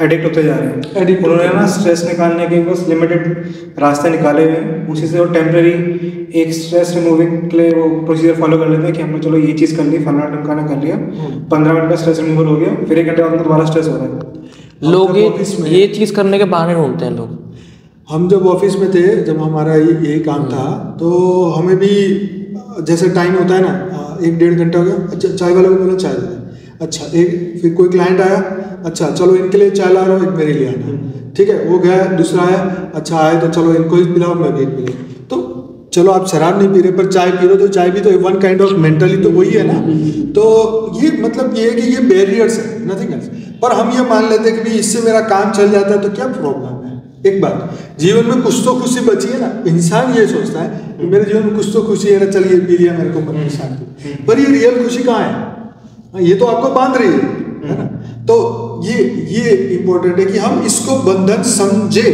एडिक्ट होते जा रहे हैं, उन्होंने ना स्ट्रेस निकालने के बस लिमिटेड रास्ते निकाले हुए हैं, उसी से वो टेम्प्रेरी एक स्ट्रेस रिमूविंग के लिए वो प्रोसीजर फॉलो कर लेते हैं कि हमने चलो ये चीज़ कर ली, फलाना ढमकाना कर लिया, 15 मिनट में स्ट्रेस रिमूवल हो गया, फिर 1 घंटे बाद दोबारा स्ट्रेस हो रहा है। लोग ये चीज़ करने के बहाने ढूंढते हैं लोग। हम जब ऑफिस में थे, जब हमारा यही काम था, तो हमें भी जैसे टाइम होता है ना, 1-1.5 घंटा हो गया, अच्छा चाय वाले को बोला चाय दे, अच्छा फिर कोई क्लाइंट आया, अच्छा चलो इनके लिए चाय ला रहा हूँ, एक मेरे लिए आना, ठीक है, वो गया, दूसरा आया, अच्छा आया तो चलो इनको ही पिलाओ, मैं भी पिलाऊँ। तो चलो आप शराब नहीं पी रहे पर चाय पी रहे हो, तो चाय भी तो 1 काइंड ऑफ मेंटली तो वही है ना। तो ये मतलब ये है कि ये बैरियर्स है, नथिंग एल्स। पर हम ये मान लेते हैं कि भाई इससे मेरा काम चल जाता है, तो क्या प्रॉब्लम है। एक बात, जीवन में कुछ तो खुशी बची है ना, इंसान ये सोचता है कि मेरे जीवन में कुछ तो खुशी है ना, चलिए पी लिया, मेरे को मन में शांति। पर ये रियल खुशी कहाँ है, ये तो आपको बांध रही है ना। तो ये इम्पोर्टेंट है कि हम इसको बंधन समझे,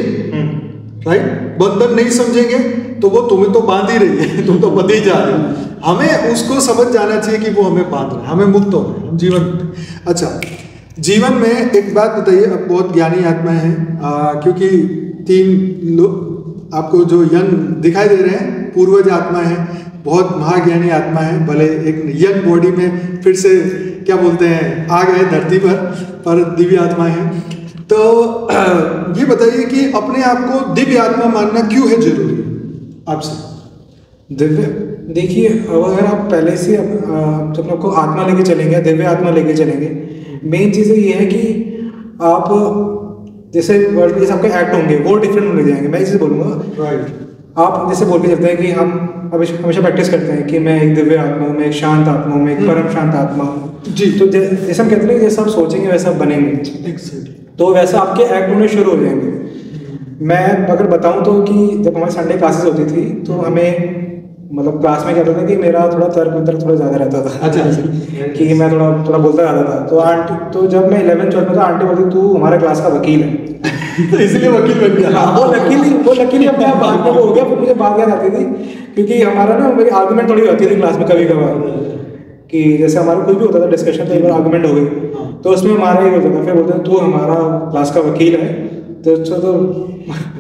राइट। बंधन नहीं समझेंगे तो वो तुम्हें तो बांध ही रही है, तुम तो बंध ही जा रहे हो। हमें उसको समझ जाना चाहिए कि वो हमें बांध रहा है, हमें मुक्त हो रहे हैं, हम जीवन। अच्छा, जीवन में एक बात बताइए, अब बहुत ज्ञानी आत्माएं हैं, क्योंकि 3 लोग आपको जो यंग दिखाई दे रहे हैं, पूर्वज आत्मा है, बहुत महाज्ञानी आत्मा है, भले एक यंग बॉडी में फिर से क्या बोलते हैं आ गए धरती पर दिव्य आत्मा है। तो ये बताइए कि अपने आप को दिव्य आत्मा मानना क्यों है जरूरी आपसे। दिव्य, देखिए अगर आप पहले से जब आपको आत्मा लेके चलेंगे, दिव्य आत्मा लेके चलेंगे, मेन चीज़ ये है कि आप जैसे वर्ल्ड में जैसे आपके एक्ट होंगे वो डिफरेंट होने जाएंगे। मैं इसे बोलूँगा, राइट। आप जैसे बोल के चलते हैं कि हम हमेशा प्रैक्टिस करते हैं कि मैं एक दिव्य आत्मा हूँ, मैं एक शांत आत्मा हूँ, मैं एक परम शांत आत्मा हूँ जी। तो जैसे हम कहते हैं जैसा आप सोचेंगे वैसा बनेंगे, तो वैसा आपके एक्ट होने शुरू हो जाएंगे। मैं अगर बताऊँ तो कि जब हमारे संडे क्लासेस होती थी तो हमें मतलब क्लास में क्या होता था कि मेरा थोड़ा तर्क वितर्क थोड़ा ज़्यादा रहता था। अच्छा। कि मैं थोड़ा बोलता रहता था। तो आंटी, तो जब मैं 11th-12th में था, आंटी बोलती तू हमारे क्लास का वकील है। तो इसलिए वकील बन गया। हाँ, वो लकीली अपने आप बाद में हो गया। फिर मुझे बात याद आती थी क्योंकि हमारा ना मेरी आर्गूमेंट थोड़ी होती थी क्लास में कभी कभार, कि जैसे हमारा कुछ भी होता था डिस्कशन, तो एक बार आर्गूमेंट हो गई तो उसमें हमारा ये होता था, फिर बोलते तू हमारा क्लास का वकील है, तो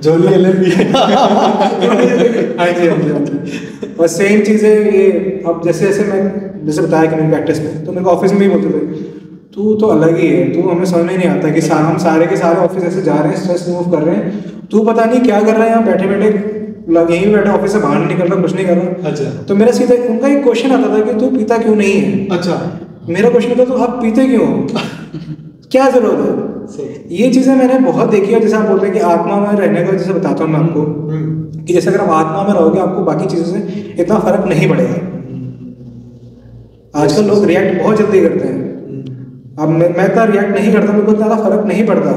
जोली एलएलबी। हाँ जी। और सेम चीज़ है ये। अब जैसे मैं बताया कि मेरी प्रैक्टिस में, तो मेरे को ऑफिस में भी बोलते थे तू तो अलग ही है, तू हमें समझ में नहीं आता कि हम सारे के सारे ऑफिस ऐसे जा रहे हैं, स्ट्रेस रिमूव कर रहे हैं, तू पता नहीं क्या कर रहा है यहाँ बैठे बैठे, यहीं बैठे ऑफिस से बाहर नहीं निकल रहा, कुछ नहीं कर रहा। अच्छा। तो मेरा सीधा उनका एक क्वेश्चन आता था कि तू पीता क्यों नहीं है। अच्छा। मेरा क्वेश्चन था तो आप पीते क्यों हो, क्या जरूरत है। ये चीज़ें मैंने बहुत देखी है। जैसे आप बोलते हैं कि आत्मा में रहने का, जैसे बताता हूँ मैं आपको कि जैसे अगर आप आत्मा में रहोगे आपको बाकी चीज़ों से इतना फर्क नहीं पड़ेगा। आजकल लोग रिएक्ट बहुत जल्दी करते हैं, अब मैं इतना रिएक्ट नहीं करता, मेरे को ज़्यादा फर्क नहीं पड़ता।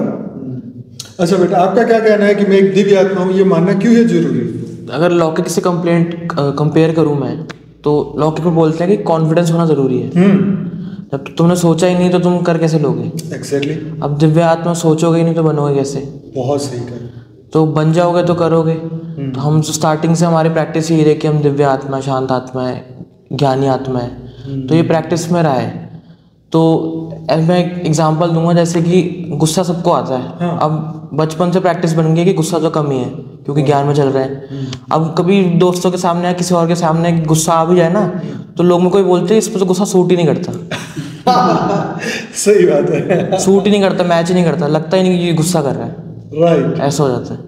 अच्छा बेटा, आपका क्या कहना है कि मैं एक दिव्य आत्मा हूँ, ये मानना क्यों है जरूरी। अगर लौकिक से कंपेयर करूँ मैं, तो लौकिक में बोलते हैं कि कॉन्फिडेंस होना ज़रूरी है। जब तुमने सोचा ही नहीं तो तुम कर कैसे लोगे? एग्जैक्टली, अब दिव्य आत्मा सोचोगे ही नहीं तो बनोगे कैसे? बहुत सही कहा। तो बन जाओगे तो करोगे। तो हम स्टार्टिंग से हमारी प्रैक्टिस यही रही कि हम दिव्य आत्मा है, शांत आत्मा है, ज्ञानी आत्मा है। तो ये प्रैक्टिस में रहा है। तो मैं एक एग्जांपल दूंगा, जैसे कि गुस्सा सबको आता है। अब बचपन से प्रैक्टिस बन गई कि गुस्सा तो कम ही है क्योंकि ज्ञान में चल रहे हैं। अब कभी दोस्तों के सामने या किसी और के सामने गुस्सा आ भी जाए ना, तो लोग में कोई बोलते हैं इस पर तो गुस्सा सूट ही नहीं करता। सही बात है। सूट ही नहीं करता, मैच ही नहीं करता, लगता ही नहीं कि ये गुस्सा कर रहा है। राइट, ऐसा हो जाता है।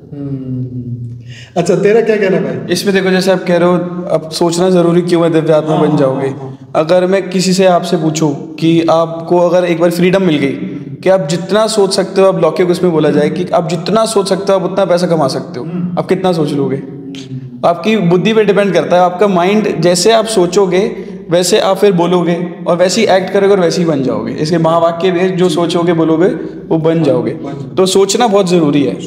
अच्छा, तेरा क्या कहना भाई? इसमें देखो, जैसे आप कह रहे हो, अब सोचना जरूरी क्यों है दिव्य आत्मा बन जाओगे। अगर मैं किसी से आपसे पूछूं कि आपको अगर एक बार फ्रीडम मिल गई कि आप जितना सोच सकते हो, आप लौकिक उसमें बोला जाए कि आप जितना सोच सकते हो आप उतना पैसा कमा सकते हो, आप कितना सोच लोगे? आपकी बुद्धि पे डिपेंड करता है। आपका माइंड जैसे आप सोचोगे वैसे आप फिर बोलोगे और वैसे ही एक्ट करोगे और वैसे ही बन जाओगे। इसके महावाक्य भी जो सोचोगे बोलोगे वो बन जाओगे। तो सोचना बहुत जरूरी है,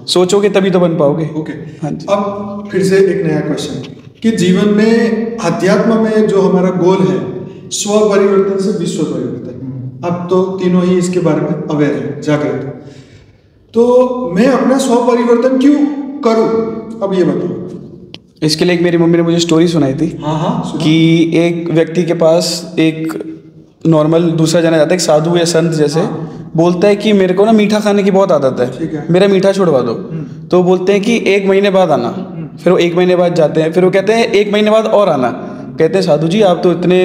सोचोगे तभी तो बन पाओगे। ओके, हाँ जी। अब फिर से एक नया क्वेश्चन कि जीवन में अध्यात्म में जो हमारा गोल है, स्व परिवर्तन से विश्व परिवर्तन, अब तो तीनों ही इसके बारे में अवेयर है, जागृत। तो मैं अपना स्व परिवर्तन क्यों करूं, अब ये बताओ। इसके लिए एक मेरी मम्मी ने मुझे स्टोरी सुनाई थी। हाँ, कि एक व्यक्ति के पास एक नॉर्मल दूसरा जना जाता है, एक साधु या संत जैसे, बोलता है कि मेरे को ना मीठा खाने की बहुत आदत है, मेरा मीठा छुड़वा दो। तो बोलते हैं कि 1 महीने बाद आना। फिर वो 1 महीने बाद जाते हैं, फिर वो कहते हैं 1 महीने बाद और आना। कहते हैं साधु जी आप तो इतने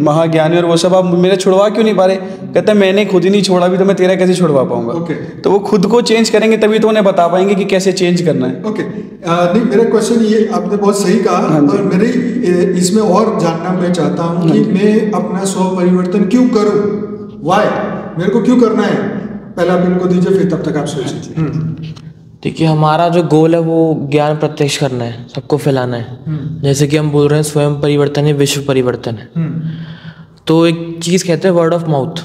महाज्ञानी और वो सब, आप मेरे छुड़वा क्यों नहीं पा रहे? कहते हैं मैंने खुद ही नहीं छोड़ा भी तो मैं तेरा कैसे छुड़वा पाऊंगा? तो वो खुद को चेंज करेंगे तभी तो उन्हें बता पाएंगे कि कैसे चेंज करना है। ओके, नहीं, मेरा क्वेश्चन ये, आपने बहुत सही कहा और मेरी इसमें और जानना मैं चाहता हूँ कि मैं अपना स्व परिवर्तन क्यों करूँ, वाई, मेरे को क्यों करना है? पहले आप इनको दीजिए, फिर तब तक आप सोचिए। देखिए, हमारा जो गोल है वो ज्ञान प्रत्यक्ष करना है, सबको फैलाना है। जैसे कि हम बोल रहे हैं स्वयं परिवर्तन है, विश्व परिवर्तन है। तो एक चीज़ कहते हैं वर्ड ऑफ माउथ।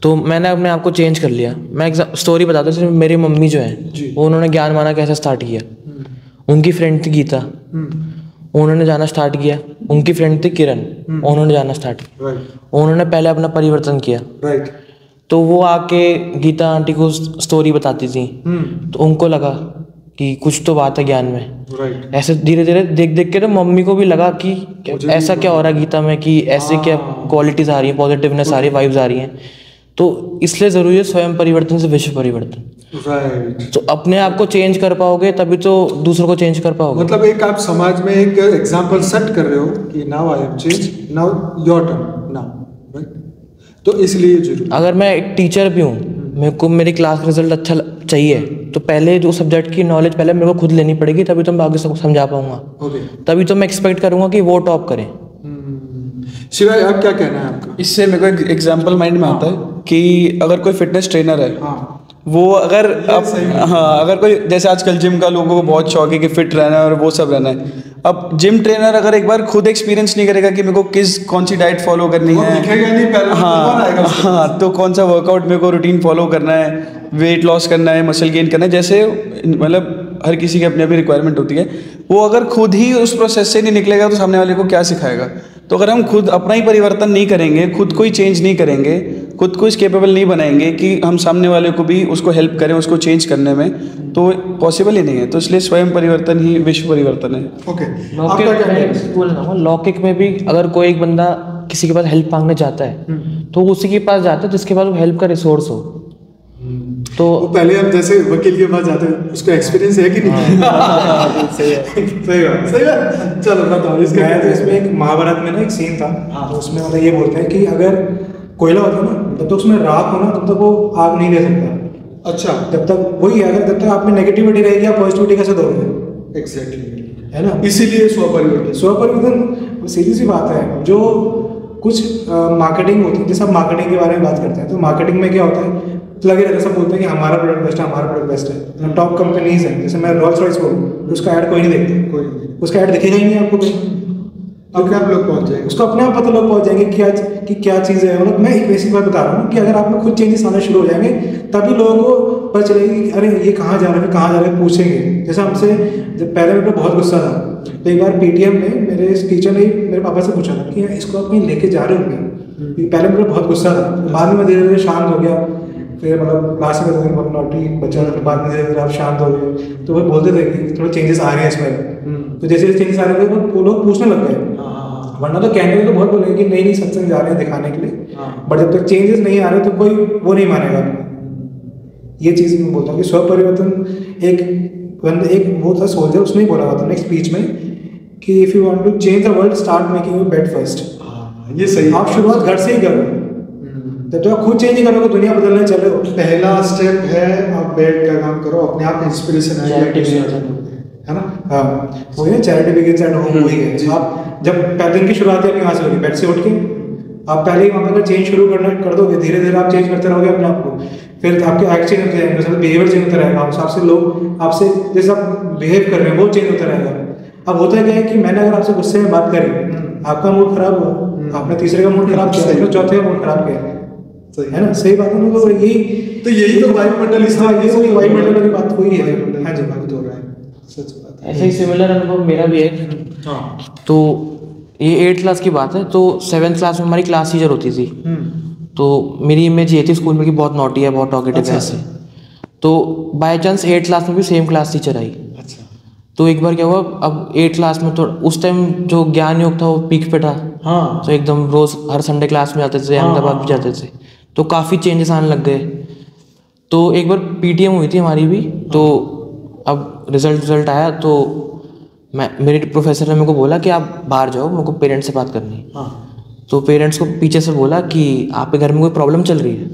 तो मैंने अपने आप को चेंज कर लिया। मैं एक स्टोरी बताता हूँ। मेरी मम्मी जो है वो, उन्होंने ज्ञान माना कैसे स्टार्ट किया। उनकी फ्रेंड थी गीता, उन्होंने जाना स्टार्ट किया। उनकी फ्रेंड थी किरण, उन्होंने जाना स्टार्ट किया। उन्होंने पहले अपना परिवर्तन किया। तो वो आके गीता आंटी को स्टोरी बताती थी, तो उनको लगा कि कुछ तो बात है ज्ञान में। ऐसे धीरे धीरे देख देख के तो मम्मी को भी लगा कि ऐसा क्या हो रहा है गीता में, कि ऐसे क्या क्वालिटीज आ रही है, पॉजिटिवनेस आ रही है, वाइब्स आ रही हैं। तो इसलिए जरूरी है स्वयं परिवर्तन से विश्व परिवर्तन। तो अपने आप को चेंज कर पाओगे तभी तो दूसरों को चेंज कर पाओगे। मतलब एक आप समाज में एक एग्जाम्पल सेट कर रहे हो कि now I am change, now your turn now, right? तो इसलिए जरूर, अगर मैं एक टीचर भी हूँ, मेरे को मेरी क्लास का रिजल्ट अच्छा चाहिए, तो पहले जो सब्जेक्ट की नॉलेज पहले मेरे को खुद लेनी पड़ेगी, तभी तो मैं आगे सबको समझा पाऊंगा। तभी तो मैं एक्सपेक्ट करूंगा कि वो टॉप करें। शिवाय, आप क्या कहना है आपका? इससे मेरे को एक एग्जाम्पल माइंड में आता है कि अगर कोई फिटनेस ट्रेनर है, वो अगर अगर कोई, जैसे आजकल जिम का लोगों को बहुत शौक है कि फिट रहना है और वो सब रहना है। अब जिम ट्रेनर अगर एक बार खुद एक्सपीरियंस नहीं करेगा कि मेरे को कौन सी डाइट फॉलो करनी है, तो कौन सा वर्कआउट मेरे को रूटीन फॉलो करना है, वेट लॉस करना है, मसल गेन करना है, जैसे मतलब हर किसी की अपनी अपनी रिक्वायरमेंट होती है, वो अगर खुद ही उस प्रोसेस से नहीं निकलेगा तो सामने वाले को क्या सिखाएगा? तो अगर हम खुद अपना ही परिवर्तन नहीं करेंगे, खुद को ही चेंज नहीं करेंगे, खुद को इस केपेबल नहीं बनाएंगे कि हम सामने वाले को भी उसको हेल्प करें, उसको चेंज करने में, तो पॉसिबल ही नहीं है। तो इसलिए स्वयं परिवर्तन ही विश्व परिवर्तन है। ओके, लौकिक में भी अगर कोई एक बंदा किसी के पास हेल्प मांगने जाता है तो उसी के पास जाता है जिसके पास वो हेल्प का रिसोर्स हो। तो पहले हम जैसे वकील के पास जाते हैं, उसका एक्सपीरियंस है कि नहीं? सही बात। चलो बताओ इसका। तो इसमें एक महाभारत में ना एक सीन था, तो उसमें मतलब ये बोलते हैं कि अगर कोयला होता है ना, तब तक उसमें राख हो ना, तब तक वो आग नहीं दे सकता। अच्छा, जब तक वही है, अगर जब तक आप में नेगेटिविटी रहेगी, आप पॉजिटिविटी कैसे दोगे? एग्जैक्टली, है ना? इसीलिए स्वपरिवर्तन। स्वपरिवर्तन सीधी सी बात है। जो कुछ मार्केटिंग होती है, जैसे आप मार्केटिंग के बारे में बात करते हैं, तो मार्केटिंग में क्या होता है, लगे रहते सब बोलते हैं कि हमारा प्रोडक्ट बेस्ट है, हमारा प्रोडक्ट बेस्ट है। टॉप कंपनीज है, जैसे मैं रोल्स रॉयस बोलूँ, उसका ऐड कोई नहीं देखता, उसका ऐड दिखेगा ही नहीं आपको कहीं। अपने आप लोग पहुंच जाएंगे, उसको अपने आप पता लोग पहुंच जाएंगे क्या चीज़ है। मतलब मैं एक वैसी बात बता रहा हूँ कि अगर आप में खुद चेंजेस आना शुरू हो जाएंगे, तभी लोगों को पता चलेगी कि अरे ये कहाँ जा रहे हैं, कहाँ जा रहे हैं, पूछेंगे। जैसे हमसे जब पहले मेरे को बहुत गुस्सा था, तो एक बार पीटीएम में मेरे टीचर ने मेरे पापा से पूछा था कि इसको आप कहीं लेके जा रहे होंगे? पहले मुझे बहुत गुस्सा था, बाद में मैं धीरे धीरे शांत हो गया। फिर मतलब क्लास में बहुत नॉटी बच्चा था, फिर बाद में धीरे धीरे आप शांत हो गए। तो वो बोलते थे कि थोड़े चेंजेस आ रहे हैं इसमें। तो जैसे चेंजेस आ रहे थे वो लोग पूछने लग गए, वरना तो कहने में तो बहुत बोलेंगे कि नहीं सत्संग जा रहे हैं दिखाने के लिए, बट जब तक चेंजेस नहीं आ रहे तो कोई वो नहीं मानेगा। ये चीज़ मैं बोलता हूँ कि स्व परिवर्तन एक वो था सोल्जर, उसने ही बोला हुआ था नेक्स्ट स्पीच में कि if you want to change the world start making your bed first. ये सही, आप शुरुआत घर से ही करो, जब तक आप खुद चेंज नहीं करोगे दुनिया बदलने चले हो। पहला स्टेप है आप बेड का काम करो, अपने आप इंस्पिरेशन है ना। हाँ वही ना, चैरिटी बिगिंस एट होम, वही है। आप जब पहले दिन की शुरुआत है वहाँ से होगी, बेड से उठ के आप पहले ही वहाँ पर चेंज शुरू कर दोगे, धीरे धीरे आप चेंज करते रहोगे अपने आप को, फिर आपके एक्ट चेंज होते रहेंगे, बिहेवियर चेंज होता रहेगा, आपसे लोग आपसे जैसे आप बिहेव कर रहे हैं वो चेंज होता रहेगा। अब होता है क्या है कि मैंने अगर आपसे गुस्से में बात करी, आपका मूड खराब हुआ, आपने तीसरे का मूड खराब किया, चौथे का मूड खराब किया, है ना, सही बात है। तो यही तो वायुमंडल, ये वायुमंडल की बात हुई है। हाँ जी, बात हो रहा है, सच बात है। ऐसे ही सिमिलर अनुभव मेरा भी है। तो ये 8th क्लास की बात है। तो 7th क्लास में हमारी क्लास टीचर होती थी। तो मेरी इमेज ये थी स्कूल में कि बहुत नॉटी है, बहुत टॉकेटिव है ऐसे। तो बाय चांस 8th क्लास में भी सेम क्लास टीचर आई। तो एक बार क्या हुआ, अब 8th क्लास में तो उस टाइम जो ज्ञान योग था वो पीक पे था। तो एकदम रोज हर संडे क्लास में जाते थे, अहमदाबाद भी जाते थे, तो काफ़ी चेंजेस आने लग गए। तो एक बार पीटीएम हुई थी हमारी भी। तो अब रिजल्ट आया तो मेरे प्रोफेसर ने मेरे को बोला कि आप बाहर जाओ, मेरे को पेरेंट्स से बात करनी है। तो पेरेंट्स को पीछे से बोला कि आपके घर में कोई प्रॉब्लम चल रही है।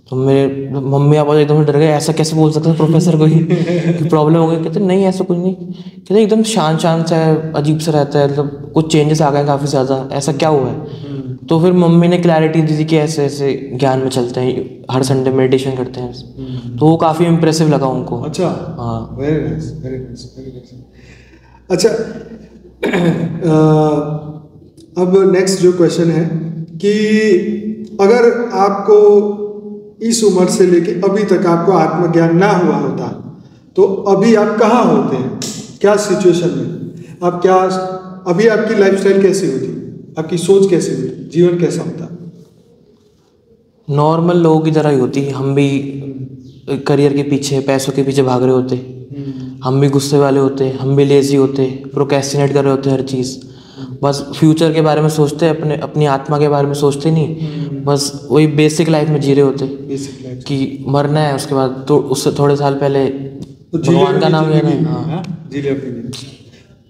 तो मेरे मम्मी पापा एकदम डर गए, ऐसा कैसे बोल सकते हैं प्रोफेसर को कि प्रॉब्लम हो गई। कहते नहीं ऐसा कुछ नहीं, कहते एकदम शांत सा है, अजीब सा रहता है, मतलब कुछ चेंजेस आ गए काफ़ी ज़्यादा, ऐसा क्या हुआ है। तो फिर मम्मी ने क्लैरिटी दी थी कि ऐसे ऐसे ज्ञान में चलते हैं, हर संडे मेडिटेशन करते हैं। तो वो काफ़ी इम्प्रेसिव लगा उनको। अच्छा, हाँ, very nice, very nice, very nice. अच्छा, अब नेक्स्ट जो क्वेश्चन है कि अगर आपको इस उम्र से लेके अभी तक आपको आत्मज्ञान ना हुआ होता तो अभी आप कहाँ होते हैं, क्या सिचुएशन में आप, क्या अभी आपकी लाइफस्टाइल कैसी होती, आपकी सोच कैसी होती, जीवन कैसा होता? नॉर्मल लोगों की तरह ही होती। हम भी करियर के पीछे, पैसों के पीछे भाग रहे होते, हम भी गुस्से वाले होते, हम भी लेजी होते, प्रोक्रेस्टिनेट कर रहे होते हर चीज़। बस फ्यूचर के बारे में सोचते, अपनी आत्मा के बारे में सोचते नहीं, बस वही बेसिक लाइफ में जी रहे होते कि मरना है, उसके बाद तो उससे थोड़े साल पहले भगवान का नाम लेना है।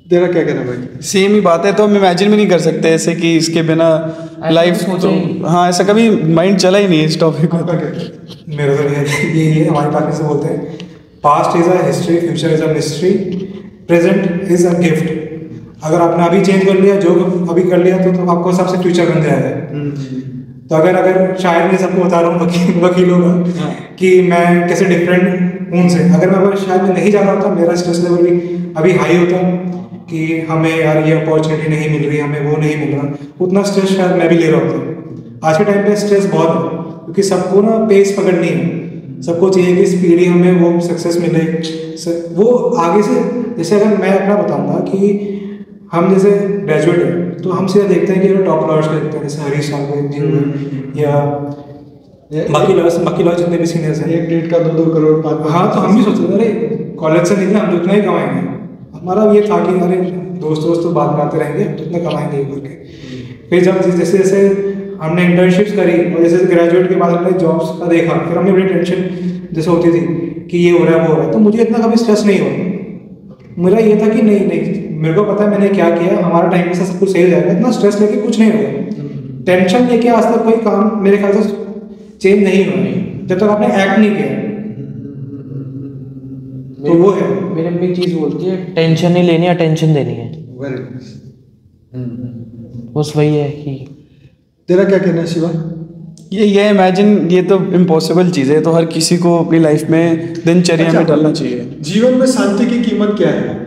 तेरा क्या कहना भाई? सेम ही बात है। तो हम इमेजिन भी नहीं कर सकते ऐसे कि इसके बिना लाइफ तो, हाँ ऐसा कभी माइंड चला ही नहीं है इस टॉपिक को। मेरा तो ये हमारे पास से बोलते हैं, past is a history, future is a mystery, present is a gift. अगर आपने अभी चेंज कर लिया, जो अभी कर लिया, तो आपको सबसे फ्यूचर बन जाएगा। तो अगर शायद मैं सबको बता रहा हूँ वकीलों का कि मैं कैसे डिफरेंट हूँ उनसे, अगर मैं शायद मैं नहीं जा रहा होता, मेरा स्ट्रेस लेवल भी अभी हाई होता कि हमें यार ये अपॉर्चुनिटी नहीं मिल रही, हमें वो नहीं मिल रहा, उतना स्ट्रेस शायद मैं भी ले रहा होता। आज के टाइम पे स्ट्रेस बहुत है, क्योंकि सबको ना पेस पकड़नी है, सबको चाहिए कि स्पीडी हमें वो सक्सेस मिले, वो आगे से। जैसे अगर मैं अपना बताऊंगा कि हम जैसे ग्रेजुएट हैं तो हम सीधा देखते हैं कि टॉप लॉयर्स को देखते हैं, जैसे हरीश साहब या बाकी लॉयर्स जितने भी सीनियर्स हैं, 1.5 का 2 करोड़ 5। हाँ, तो हम भी सोचते थे अरे कॉलेज से निकले हम तो इतना ही कमाएंगे। हमारा ये था कि अरे दोस्त बात बनाते रहेंगे, तो इतना कमाएंगे ये करके। फिर जब जैसे जैसे हमने इंटर्नशिप्स करी और जैसे ग्रेजुएट के बाद हमने जॉब्स का देखा, फिर हमें बड़ी टेंशन जैसे होती थी कि ये हो रहा है वो हो रहा है, तो मुझे इतना कभी स्ट्रेस नहीं हुआ। मेरा ये था कि नहीं मेरे को पता है मैंने क्या किया, हमारा टाइम में से सब कुछ सही हो जाएगा, इतना स्ट्रेस लेके कुछ नहीं होगा। टेंशन लेके आज तक कोई काम मेरे ख्याल से चेंज नहीं हुआ जब तक आपने एक्ट नहीं किया। तो वो है, मेरे में एक चीज़ बोलती है, टेंशन नहीं लेनी, अटेंशन देनी है। बस वही है कि तेरा क्या कहना है शिवा? ये इमेजिन, ये तो इम्पॉसिबल चीज़ है, तो हर किसी को अपनी लाइफ में दिनचर्या में डालना चाहिए। जीवन में शांति की कीमत क्या है?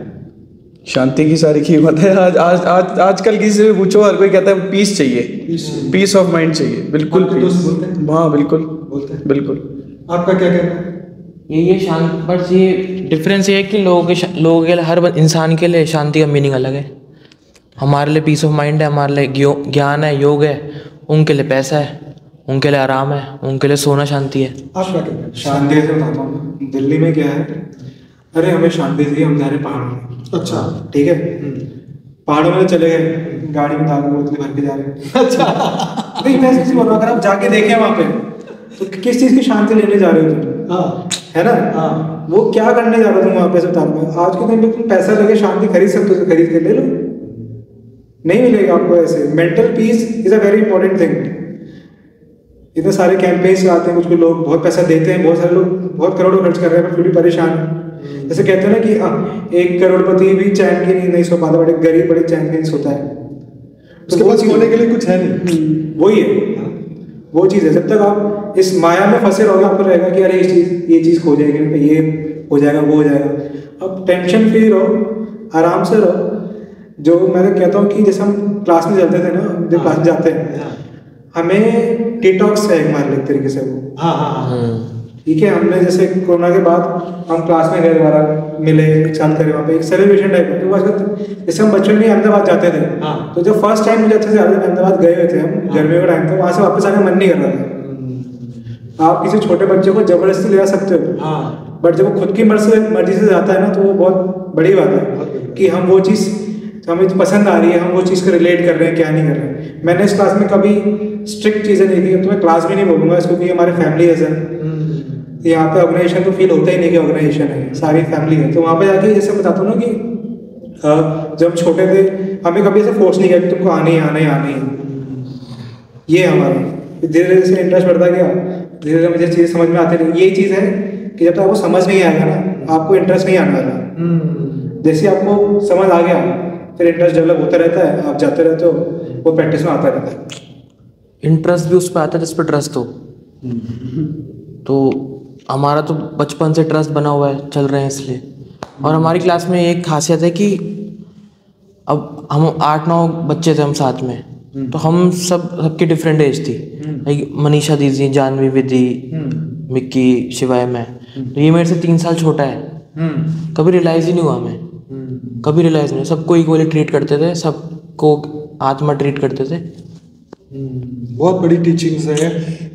शांति की सारी कीमत है। आजकल किसी से पूछो, हर कोई कहता है पीस चाहिए, पीस ऑफ माइंड चाहिए। बिल्कुल पीस, हाँ बिल्कुल बोलते हैं, बिल्कुल। आपका क्या कहना है? ये शांत, बस ये डिफरेंस ये है कि लोगों के लिए, हर इंसान के लिए शांति का मीनिंग अलग है। हमारे लिए पीस ऑफ माइंड है, हमारे लिए ज्ञान है, योग है, उनके लिए पैसा है, उनके लिए आराम है, उनके लिए सोना शांति है। आप क्या कहते हैं? शांति से बताता हूँ, दिल्ली में क्या है, अरे हमें शांति चाहिए, हम जा रहे पहाड़ों में। अच्छा। ठीक है, पहाड़ों में तो चले गए, गाड़ी में दारू बोतलें भर के जा रहे हैं। अच्छा। नहीं मैं ऐसे बोल रहा हूँ, अगर आप जाके देखें वहाँ पे तो किस चीज़ की शांति लेने जा रहे हो तुम? हाँ है ना? हाँ। वो क्या करने जा रहे हो तुम वहाँ पे? सब ताल में आज के टाइम पे तुम पैसा लगे शांति खरीद सकते हो तो खरीद के ले लो, नहीं मिलेगा आपको ऐसे। Mental peace is a very important thing. इतने सारे कैंपेन्स आते हैं, कुछ लोग बहुत पैसा देते हैं, बहुत सारे लोग बहुत करोड़ों खर्च कर रहे हैं पर फिर भी परेशान हैं। जैसे कहते हैं ना कि एक करोड़पति भी चैन की नींद नहीं सो पाता, बड़े गरीब बड़े चैन की नींद सोता है। उसके पास होने के लिए कुछ है नहीं। वही है, वो चीज़ है। जब तक आप इस माया में फंसे रहोगे आपको रहेगा कि अरे ये चीज़ खो जाएगी, ये हो जाएगा, वो हो जाएगा। अब टेंशन फ्री रहो, आराम से रहो। जो मैं कहता हूँ कि जैसे हम क्लास में चलते थे ना, जब क्लास में जाते हैं हमें डिटॉक्स है हमारे एक तरीके से वो। हाँ हाँ। ठीक है, हमने जैसे कोरोना के बाद हम क्लास में गए, दोबारा मिले, चाल करे, वहाँ पे एक सेलिब्रेशन टाइप का। तो जैसे हम बचपन में अहमदाबाद जाते थे, तो जब फर्स्ट टाइम मुझे अच्छे से याद है, अहमदाबाद गए हुए थे हम, गर्मियों का टाइम था, वहाँ से वापस आने का मन नहीं कर रहा था। आप किसी छोटे बच्चे को जबरदस्ती ले जा सकते हो, बट जब वो खुद की मर्जी से जाता है ना, तो वो बहुत बड़ी बात है कि हम वो चीज़ हमें पसंद आ रही है, हम वो चीज़ को रिलेट कर रहे हैं, क्या नहीं कर रहे हैं। मैंने इस क्लास में कभी स्ट्रिक्ट चीज़ें नहीं की, तो मैं क्लास भी नहीं बोलूँगा इसको, क्योंकि हमारी फैमिली है सर। यहाँ पे ऑर्गेनाइजेशन तो फील होता ही नहीं कि ऑर्गेनाइजेशन है, सारी फैमिली है। तो वहाँ पे जाके जैसे बताता हूँ ना कि जब हम छोटे थे हमें कभी ऐसे फोर्स नहीं किया कि तुमको आने ही आने ये हमारा धीरे धीरे से इंटरेस्ट बढ़ता गया, धीरे धीरे मुझे चीज़ें समझ में आती रही। ये चीज़ है कि जब तक आपको समझ नहीं आएगा ना, आपको इंटरेस्ट नहीं आने वाला। जैसे आपको समझ आ गया फिर इंटरेस्ट डेवलप होता रहता है, आप जाते रहते हो, वो प्रैक्टिस में आता रहता है। इंटरेस्ट भी उस पर आता है जिस पर ट्रस्ट हो। तो हमारा तो बचपन से ट्रस्ट बना हुआ है, चल रहे हैं इसलिए। और हमारी क्लास में एक खासियत है कि अब हम 8-9 बच्चे थे हम साथ में, तो हम सबकी डिफरेंट एज थी। लाइक मनीषा दीदी, जानवी, विधि, मिक्की, शिवाय, मैं। तो ये मेरे से 3 साल छोटा है। कभी रियलाइज़ ही नहीं हुआ हमें, कभी रियलाइज़ नहीं। सबको इक्वली ट्रीट करते थे, सबको आत्मा ट्रीट करते थे। बहुत बड़ी टीचिंग्स है,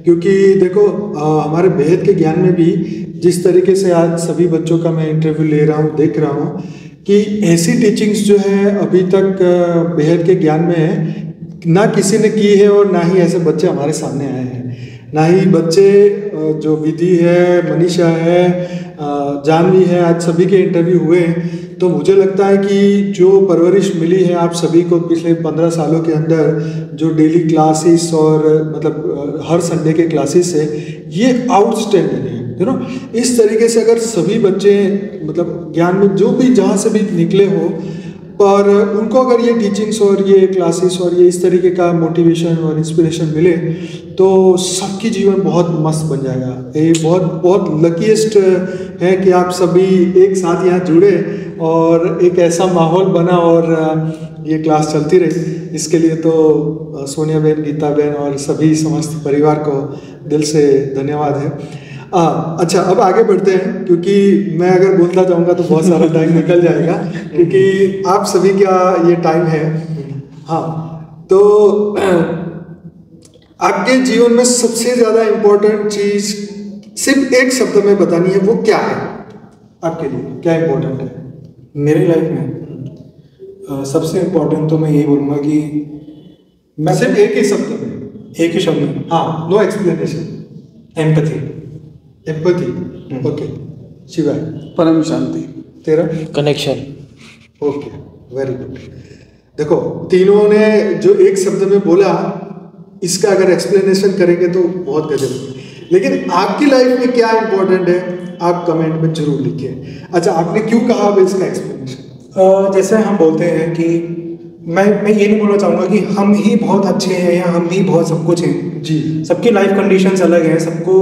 क्योंकि देखो हमारे बेहद के ज्ञान में भी जिस तरीके से आज सभी बच्चों का मैं इंटरव्यू ले रहा हूँ, देख रहा हूँ कि ऐसी टीचिंग्स जो है अभी तक बेहद के ज्ञान में है, ना किसी ने की है और ना ही ऐसे बच्चे हमारे सामने आए हैं। ना ही बच्चे जो विधि है, मनीषा है, जानवी है, आज सभी के इंटरव्यू हुए हैं। तो मुझे लगता है कि जो परवरिश मिली है आप सभी को पिछले 15 सालों के अंदर, जो डेली क्लासेस और मतलब हर संडे के क्लासेस है, ये आउटस्टैंडिंग है। यू नो, इस तरीके से अगर सभी बच्चे मतलब ज्ञान में जो भी जहाँ से भी निकले हो, पर उनको अगर ये टीचिंग्स और ये क्लासेस और ये इस तरीके का मोटिवेशन और इंस्पिरेशन मिले तो सबकी जीवन बहुत मस्त बन जाएगा। ये बहुत बहुत लकीएस्ट है कि आप सभी एक साथ यहाँ जुड़े और एक ऐसा माहौल बना और ये क्लास चलती रही। इसके लिए तो सोनिया बहन, गीता बहन और सभी समस्त परिवार को दिल से धन्यवाद है। अच्छा, अब आगे बढ़ते हैं, क्योंकि मैं अगर बोलता जाऊंगा तो बहुत सारा टाइम निकल जाएगा, क्योंकि आप सभी का ये टाइम है। हाँ, तो आपके जीवन में सबसे ज़्यादा इम्पोर्टेंट चीज़ सिर्फ एक शब्द में बतानी है, वो क्या है आपके लिए? क्या इम्पोर्टेंट है मेरी लाइफ में? सबसे इम्पोर्टेंट तो मैं यही बोलूँगा कि मैं सिर्फ एक ही शब्द में, एक ही शब्द में, हाँ, no explanation, empathy. Empathy, okay. शिवाय? परम शांति। तेरा? कनेक्शन। Okay, very good. देखो, तीनों ने जो एक शब्द में बोला, इसका अगर एक्सप्लेनेशन करेंगे तो बहुत गजब है। लेकिन आपकी लाइफ में क्या इंपॉर्टेंट है, आप कमेंट में जरूर लिखिए। अच्छा, आपने क्यों कहा अब इसका एक्सप्लेनेशन? जैसे हम बोलते हैं कि मैं ये नहीं बोलना चाहूँगा कि हम ही बहुत अच्छे हैं या हम ही बहुत सब कुछ हैं जी। सबकी लाइफ कंडीशंस अलग हैं, सबको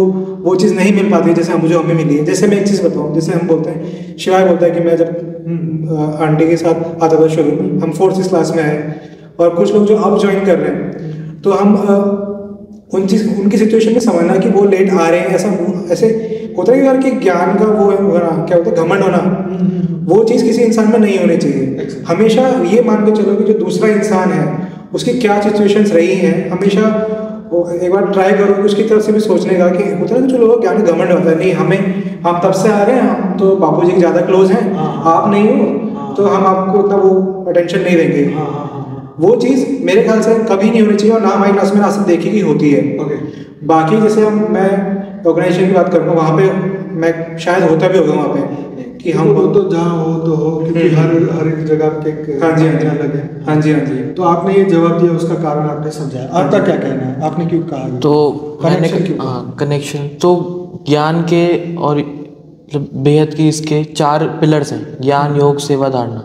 वो चीज़ नहीं मिल पाती जैसे मुझे हमें मिली है। जैसे मैं एक चीज़ बताऊँ, जैसे हम बोलते हैं, शिवाय बोलता है कि मैं जब आंटी के साथ आता था शुरू में, हम 4th क्लास में आए और कुछ लोग जो अब ज्वाइन कर रहे हैं, तो हम उनकी सिचुएशन में समझना कि वो लेट आ रहे हैं, ऐसे होता है कि ज्ञान का वो होना, क्या होता है, घमंड होना, वो चीज़ किसी इंसान में नहीं होनी चाहिए। हमेशा ये मान के चलो कि जो दूसरा इंसान है उसकी क्या सिचुएशंस रही हैं, हमेशा एक बार ट्राई करो कि उसकी तरफ से भी सोचने का कि होता है ना, जो लोगों को ज्ञान घमंड होता है, नहीं हम तब से आ रहे हैं, हम तो बापू जी के ज़्यादा क्लोज हैं, आप नहीं हो तो हम आपको उतना वो अटेंशन नहीं देंगे। वो चीज़ मेरे ख्याल से कभी नहीं होनी चाहिए, और ना हमारी क्लास में आज तक देखी की होती है। बाकी जैसे मैं ऑर्गेनाइजेशन की बात करूँगा, वहाँ पे मैं शायद होता भी होगा वहाँ पे कि हम वो तो जहाँ हो तो हो, क्योंकि हर एक जगह के अलग है। हाँ जी। तो आपने ये जवाब दिया, उसका कारण आपने समझाया। आपका क्या कहना है, आपने क्यों कहा? तो कनेक्शन कनेक्शन तो ज्ञान के और मतलब बेहद की इसके 4 पिलर्स हैं, ज्ञान, योग, सेवा, धारणा।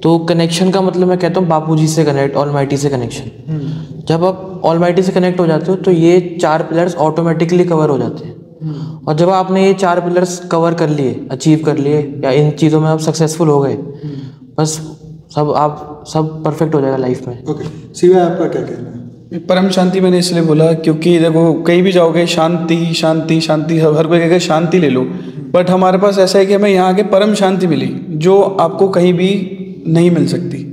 तो कनेक्शन का मतलब मैं कहता हूँ बापूजी से कनेक्ट, ऑलमाइटी से कनेक्शन। जब आप ऑलमाइटी से कनेक्ट हो जाते हो तो ये 4 पिलर्स ऑटोमेटिकली कवर हो जाते हैं। और जब आपने ये 4 पिलर्स कवर कर लिए, अचीव कर लिए, या इन चीज़ों में आप सक्सेसफुल हो गए, बस सब परफेक्ट हो जाएगा लाइफ में। ओके, सिवाय आपका क्या कहना है? परम शांति मैंने इसलिए बोला क्योंकि देखो कहीं भी जाओगे शांति शांति शांति, हर कोई कहेगा शांति ले लो, बट हमारे पास ऐसा है कि हमें यहाँ आके परम शांति मिली, जो आपको कहीं भी नहीं मिल सकती।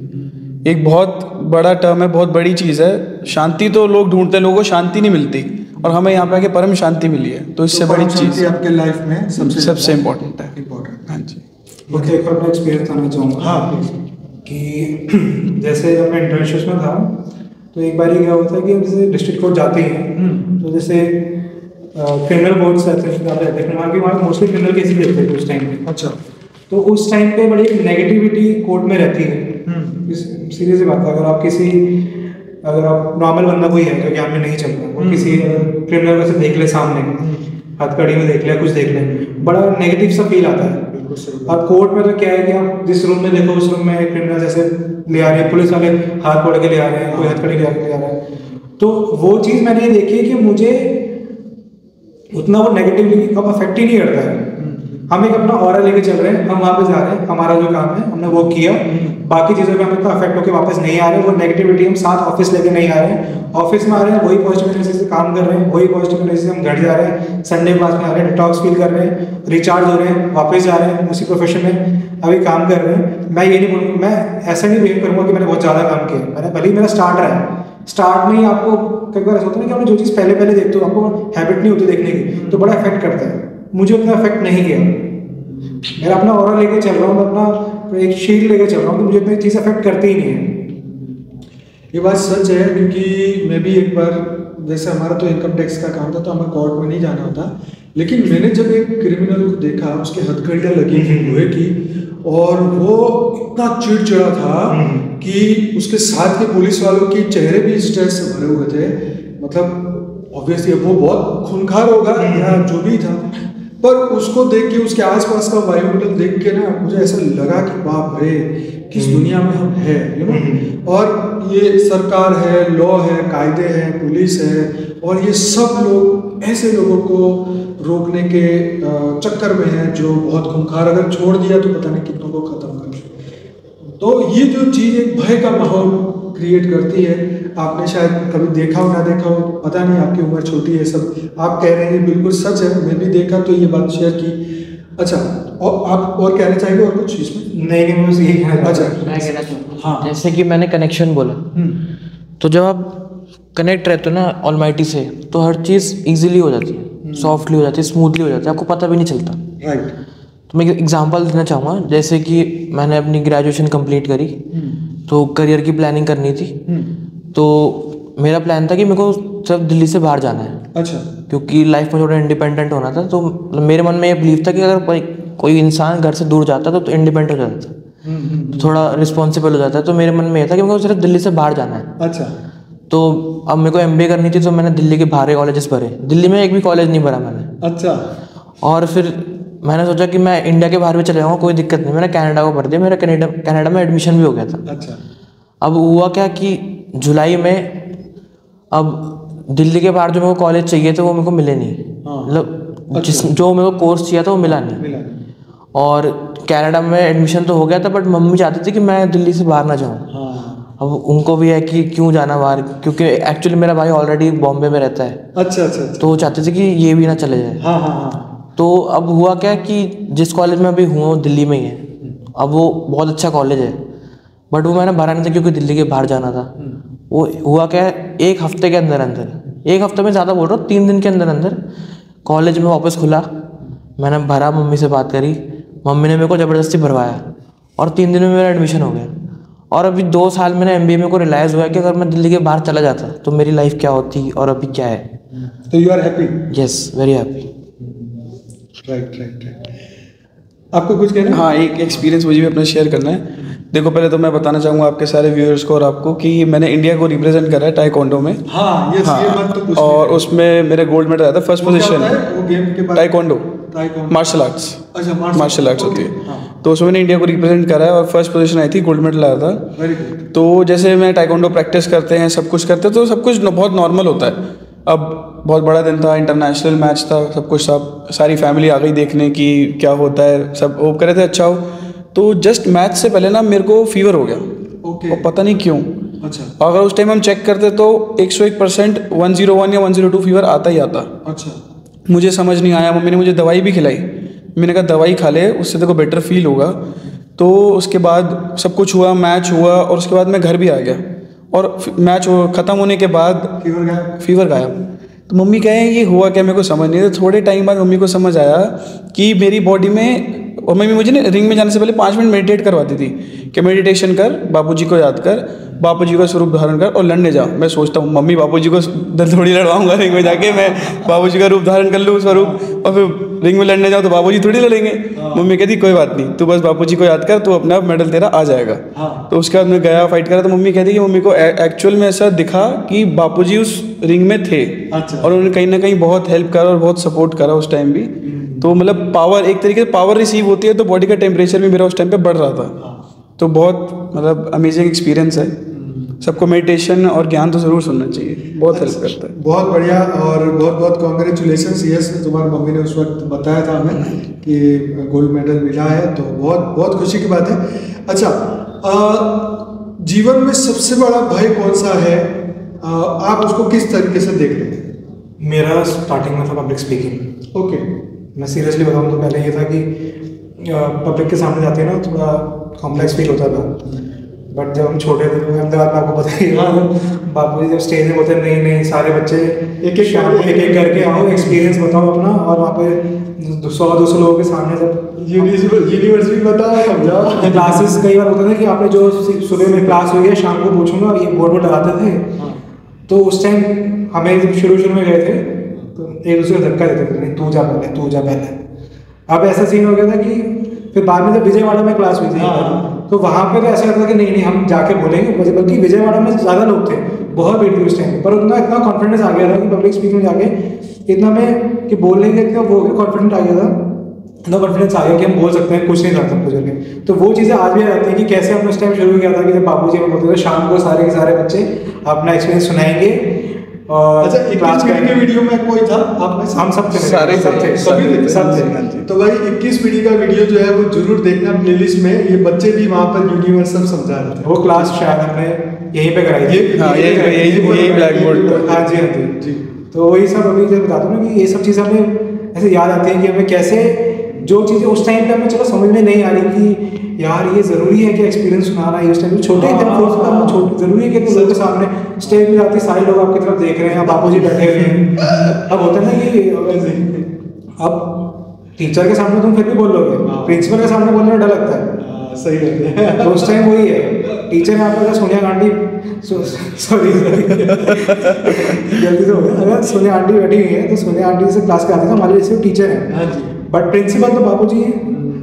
एक बहुत बड़ा टर्म है, बहुत बड़ी चीज़ है। शांति तो लोग ढूंढते हैं, लोगों को शांति नहीं मिलती, और हमें यहाँ पे आके परम शांति मिली है, तो इससे बड़ी चीज़ आपके लाइफ में सबसे इम्पोर्टेंट है। हाँ जी। ओके, एक और मैं एक्सपीरियंस करना चाहूँगा। हाँ प्लीज। कि जैसे जब मैं इंटर्नशिप में था, तो एक बार क्या होता है कि जैसे डिस्ट्रिक्ट कोर्ट जाते हैं, तो जैसे क्रिमिनल कोर्ट्स रहते हैं, वहाँ मोस्टली क्रिमिनल केस ही देते हैं उस टाइम पे। अच्छा। तो उस टाइम पे बड़ी नेगेटिविटी कोर्ट में रहती है। सीरियस बात है, अगर आप नॉर्मल बंदा कोई है जो ज्ञान में नहीं चल रहा, वो किसी क्रिमिनल को से देख ले, सामने हथकड़ी में देख ले, कुछ देख ले, बड़ा नेगेटिव सा फील आता है। अब कोर्ट में तो क्या है कि आप जिस रूम में देखो उस रूम में क्रिमिनल जैसे ले आ रहे हैं, पुलिस वाले हाथ पकड़ के ले आ रहे हैं, कोई हथकड़ी ले आ रहा है। तो वो चीज़ मैंने ये देखी है कि मुझे उतना वो नेगेटिवली कब अफेक्ट ही नहीं करता है। हम एक अपना ऑरा लेके चल रहे हैं, हम वहाँ पे जा रहे हैं, हमारा जो काम है हमने वो किया, बाकी चीज़ों पे हम इतना अफेक्ट होकर वापस नहीं आ रहे। वो नेगेटिविटी हम साथ ऑफिस लेके नहीं आ रहे हैं, ऑफिस में आ रहे हैं, वही पॉजिटिव एनर्जी से काम कर रहे हैं, वही पॉजिटिव एनर्जी से हम घर जा रहे हैं, संडे क्लास में आ रहे हैं, डिटॉक्स फील कर रहे हैं, रिचार्ज हो रहे हैं, वापस जा रहे हैं, उसी प्रोफेशन में अभी काम कर रहे हैं। मैं ये नहीं बोलूँगा, मैं ऐसा नहीं बिहेव करूँगा कि मैंने बहुत ज़्यादा काम किया। मैंने भले ही मेरा स्टार्ट रहा है, स्टार्ट में ही आपको कई बार ऐसा होता है कि आपने जो चीज़ पहले देखते हो, आपको हैबिट नहीं होती देखने की, तो बड़ा इफेक्ट करता है। मुझे उतना इफेक्ट नहीं किया। मेरा अपना ऑरा लेके चल रहा हूँ, मैं अपना एक शील्ड लेके चल रहा हूँ कि मुझे इतनी चीज़ अफेक्ट करती ही नहीं है। ये बात सच है, क्योंकि मैं भी एक बार, जैसे हमारा तो इनकम टैक्स का काम था, तो हमें कोर्ट में नहीं जाना होता, लेकिन मैंने जब एक क्रिमिनल को देखा, उसके हथकड़ियाँ लगी थी लोहे की, और वो इतना चिड़चिड़ा था कि उसके साथ के पुलिस वालों के चेहरे भी स्ट्रेस से भरे हुए थे। मतलब ऑब्वियसली वो बहुत खूंखार होगा या जो भी था, पर उसको देख के, उसके आसपास का वायुमंडल देख के ना, मुझे ऐसा लगा कि बाप रे, किस दुनिया में हम हैं, यू नो। और ये सरकार है, लॉ है, कायदे हैं, पुलिस है, और ये सब लोग ऐसे लोगों को रोकने के चक्कर में हैं जो बहुत खूंखार, अगर छोड़ दिया तो पता नहीं कितनों को खत्म कर दें। तो ये जो चीज़ एक भय का माहौल क्रिएट करती है, आपने शायद कभी देखा हो ना देखा हो, पता नहीं, आपकी उम्र छोटी है, सब आप कह रहे हैं बिल्कुल सच है, मैं भी देखा तो ये बात शेयर की। अच्छा, और आप और कहना चाहेंगे और कुछ इसमें? नहीं, मैं बस यही कहना अच्छा, मैं कहना चाहूँगा, हाँ, जैसे कि मैंने कनेक्शन बोला, तो जब आप कनेक्ट रहते हो ना ऑलमाइटी से, तो हर चीज़ इजीली हो जाती है, सॉफ्टली हो जाती है, स्मूथली हो जाती है, आपको पता भी नहीं चलता। राइट। तो मैं एक एग्जांपल देना चाहूँगा, जैसे कि मैंने अपनी ग्रेजुएशन कंप्लीट करी, तो करियर की प्लानिंग करनी थी, तो मेरा प्लान था कि मेरे को सिर्फ दिल्ली से बाहर जाना है। अच्छा। क्योंकि लाइफ में थोड़ा इंडिपेंडेंट होना था, तो मेरे मन में ये बिलीव था कि अगर कोई इंसान घर से दूर जाता तो इंडिपेंडेंट हो जाता था, तो थोड़ा रिस्पॉन्सिबल हो जाता है। तो मेरे मन में ये था कि मेरे को सिर्फ दिल्ली से बाहर जाना है। अच्छा। तो अब मेरे को MBA करनी थी, तो मैंने दिल्ली के बाहर कॉलेजेस भरे, दिल्ली में एक भी कॉलेज नहीं भरा मैंने। अच्छा। और फिर मैंने सोचा कि मैं इंडिया के बाहर भी चले जाऊँगा, कोई दिक्कत नहीं, मैंने कनाडा को भर दिया, मेरा कनाडा में एडमिशन भी हो गया था। अच्छा। अब हुआ क्या कि जुलाई में, अब दिल्ली के बाहर जो मेरे को कॉलेज चाहिए थे वो मेरे को मिले नहीं, मतलब जो मेरे को कोर्स चाहिए था वो मिला नहीं। और कनाडा में एडमिशन तो हो गया था, बट मम्मी चाहती थी कि मैं दिल्ली से बाहर ना जाऊँ। अब उनको भी है कि क्यों जाना बाहर, क्योंकि एक्चुअली मेरा भाई ऑलरेडी बॉम्बे में रहता है। अच्छा। तो वो चाहते थे कि ये भी ना चले जाए। तो अब हुआ क्या कि जिस कॉलेज में अभी हूँ दिल्ली में ही है, अब वो बहुत अच्छा कॉलेज है, बट वो मैंने भरा नहीं था क्योंकि दिल्ली के बाहर जाना था। वो हुआ क्या है, एक हफ्ते के अंदर अंदर, एक हफ्ते में ज़्यादा बोल रहा हूँ, 3 दिन के अंदर अंदर कॉलेज में वापस खुला। मैंने भरा, मम्मी से बात करी, मम्मी ने मेरे को ज़बरदस्ती भरवाया और 3 दिन में मेरा एडमिशन हो गया। और अभी 2 साल मैंने MBA में को रियलाइज़ हुआ कि अगर मैं दिल्ली के बाहर चला जाता तो मेरी लाइफ क्या होती और अभी क्या है। तो you are happy? Yes, very happy. Right. आपको कुछ कहना है? हाँ, एक एक्सपीरियंस मुझे भी अपना शेयर करना है। देखो, पहले तो मैं बताना चाहूँगा आपके सारे व्यूअर्स को और आपको कि मैंने इंडिया को रिप्रेजेंट करा है टाइकोंडो में। हाँ, ये मत तो पूछना। और उसमें मेरे गोल्ड मेडल आया था, फर्स्ट पोजीशन। वो गेम के बारे टाइकोंडो मार्शल आर्ट्स। अच्छा, मार्शल आर्ट्स होती है। हाँ। तो उसमें मैंने इंडिया को रिप्रेजेंट करा है और फर्स्ट पोजीशन आई थी, गोल्ड मेडल आया था। Very good. तो जैसे मैं टाइकोंडो प्रैक्टिस करते हैं, सब कुछ करते हैं, तो सब कुछ बहुत नॉर्मल होता है। अब बहुत बड़ा दिन था, इंटरनेशनल मैच था, सब कुछ था, सारी फैमिली आ गई देखने की क्या होता है, सब होप करे थे अच्छा हो। तो जस्ट मैच से पहले ना मेरे को फीवर हो गया। ओके। और पता नहीं क्यों। अच्छा। अगर उस टाइम हम चेक करते तो 101% 101 या 102 फीवर आता ही आता। अच्छा। मुझे समझ नहीं आया, मम्मी ने मुझे दवाई भी खिलाई। मैंने कहा दवाई खा ले, उससे तेरे को बेटर फील होगा। तो उसके बाद सब कुछ हुआ, मैच हुआ और उसके बाद मैं घर भी आ गया। और मैच ख़त्म होने के बाद फीवर गायब। तो मम्मी कहे ये हुआ क्या, मेरे को समझ नहीं। तो थोड़े टाइम बाद मम्मी को समझ आया कि मेरी बॉडी में, और मम्मी मुझे ना रिंग में जाने से पहले 5 मिनट मेडिटेट करवाती थी कि मेडिटेशन कर, बापूजी को याद कर, बापूजी का स्वरूप धारण कर और लड़ने जा। मैं सोचता हूँ मम्मी बापूजी को थोड़ी लड़वाऊंगा रिंग में जाके, मैं बापूजी का रूप धारण कर लूँ स्वरूप और फिर रिंग में लड़ने जाऊँ तो बापूजी थोड़ी लड़ेंगे। मम्मी कहती कोई बात नहीं, तू बस बापूजी को याद कर, तो अपना मेडल तेरा आ जाएगा। तो उसके बाद मैं गया, फाइट करा। तो मम्मी कहती कि मम्मी को एक्चुअल में ऐसा दिखा कि बापूजी उस रिंग में थे। अच्छा। और उन्होंने कहीं ना कहीं बहुत हेल्प करा और बहुत सपोर्ट करा उस टाइम भी। तो मतलब पावर, एक तरीके से पावर रिसीव होती है, तो बॉडी का टेम्परेचर भी मेरा उस टाइम पे बढ़ रहा था। तो बहुत मतलब अमेजिंग एक्सपीरियंस है। सबको मेडिटेशन और ज्ञान तो ज़रूर सुनना चाहिए, बहुत हेल्प करता है। बहुत बढ़िया और बहुत बहुत कॉन्ग्रेचुलेशन। यस, तुम्हारी मम्मी ने उस वक्त बताया था हमें कि गोल्ड मेडल मिला है, तो बहुत बहुत खुशी की बात है। अच्छा, जीवन में सबसे बड़ा भय कौन सा है? आप उसको किस तरीके से देख रहे हैं? मेरा स्टार्टिंग में था पब्लिक स्पीकिंग। ओके। मैं सीरियसली बताऊँ तो पहले ये था कि पब्लिक के सामने जाते हैं ना, थोड़ा कॉम्प्लेक्स फील होता था। बट जब हम छोटे थे तो अहमदाबाद में आपको पता ही है, बापू जी जब स्टेज में बोलते नहीं नहीं सारे बच्चे एक एक करके आओ, एक्सपीरियंस बताओ अपना। और वहाँ पे 100-200 लोगों के सामने जब यूनिवर्सिटी बताओ, समझाओ। क्लासेस कई बार होता था कि आपने जो सुबह में क्लास हुई है शाम को पूछूंगा, ये बोर्ड लगाते थे। तो उस टाइम हमें जब शुरू में गए थे तो एक दूसरे को धक्का देते थे, नहीं तू जा पहले, तू जा पहले। अब ऐसा सीन हो गया था कि फिर बाद में जब विजयवाड़ा में क्लास हुई थी तो वहाँ पे तो ऐसा लगता था कि नहीं हम जाके बोलेंगे। बल्कि विजयवाड़ा में ज़्यादा लोग थे, बहुत भीड़ थी उस टाइम पर। उतना इतना कॉन्फिडेंस आ गया था कि पब्लिक स्पीकिंग में जाके इतना में कि बोलेंगे, इतना वो कॉन्फिडेंट आ गया था, इतना कॉन्फिडेंस आ गया कि हम बोल सकते हैं, कुछ नहीं था सब कुछ करके। तो वो चीज़ें आज भी आ जाती हैं कि कैसे हमने उस टाइम शुरू किया था कि जब बापू जी हमें बोलते थे शाम को सारे के सारे बच्चे अपना एक्सपीरियंस सुनाएंगे। और अच्छा, 21 पीढ़ी के वीडियो में कोई था आप में? हम सब थे, सारे सब थे। तो भाई 21 पीढ़ी का वीडियो जो है वो जरूर देखना प्लेलिस्ट में। ये बच्चे भी वहाँ पर यूनिवर्सल समझा रहे थे। वो क्लास शायद हमने यहीं पे कराई थी। यही ब्लैक बोर्ड। हाँ जी। तो वही सब अभी जब बताता हूँ ना कि ये सब चीज़ें हमें ऐसे याद आती हैं कि हमें कैसे जो चीज़ें उस टाइम पे हमें चलो समझ में नहीं आ रही कि यार ये ज़रूरी है कि एक्सपीरियंस सुनाना है। उस टाइम छोटे एकदम कोर्स का हम छोटे ज़रूरी है कि लोगों के सामने स्टेज में जाते सारे लोग आपकी तरफ देख रहे हैं, बापू जी बैठे हुए हैं। अब होता है ना कि अब टीचर के सामने तुम फिर भी बोल लोगे, प्रिंसिपल के सामने बोलने में डर लगता है। सही रहते हैं। तो उस टाइम वही है, टीचर यहाँ पर सोनिया गांधी सॉरी जल्दी से हो गया। अगर सोनिया आंटी बैठी हुई है तो सोनिया आंटी से क्लास कराते थे, हमारे जैसे टीचर है। बट प्रिंसिपल तो बापू जी है।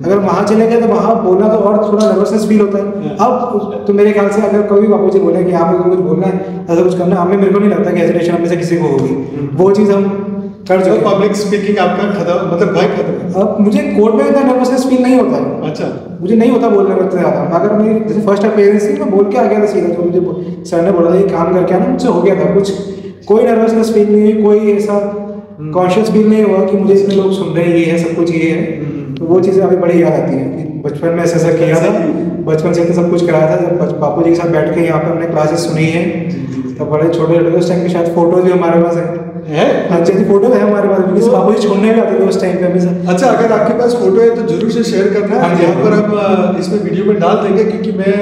अगर वहाँ चले गए तो वहाँ बोलना तो और थोड़ा नर्वसनेस फील होता है। अब तो मेरे ख्याल से अगर कभी बापू जी बोले कि यहाँ पे कुछ बोलना है, ऐसा कुछ करना है, हमें मेरे को नहीं लगता कि हेजिटेशन हमें से किसी को होगी। वो चीज़ हम कर चुके। पब्लिक स्पीकिंग आपका खत्म, मतलब भय खत्म। अब मुझे कोर्ट में इतना नर्वसनेस फील नहीं होता है। अच्छा। मुझे नहीं होता बोलने में इतना ज़्यादा। अगर मेरी जैसे फर्स्ट अपीयरेंस थी, मैं बोल के आ गया था सीधा, जो मुझे सर ने बोला था ये काम करके आना, मुझसे हो गया था। कुछ कोई नर्वसनेस फील नहीं हुई, कोई ऐसा कॉन्शियस फील नहीं हुआ कि मुझे इतने लोग सुन रहे हैं, ये है सब कुछ ये है। तो वो चीज़ें अभी बड़ी याद आती हैं कि बचपन में ऐसा ऐसा किया था, बचपन से सब कुछ कराया था। जब बापू जी के साथ बैठ के यहाँ पे हमने क्लासेस सुनी है, तब बड़े छोटे छोटे उस टाइम के शायद फोटोज भी हमारे पास हैं। है? हाँ जी, फोटो है हमारे पास, क्योंकि बाबू जी छोड़ने भी आते थे उस टाइम पे हमेशा। अच्छा, अगर आपके पास फोटो है तो जरूर से शेयर करना। हाँ जी, यहाँ पर हम इसमें वीडियो में डाल देंगे, क्योंकि मैं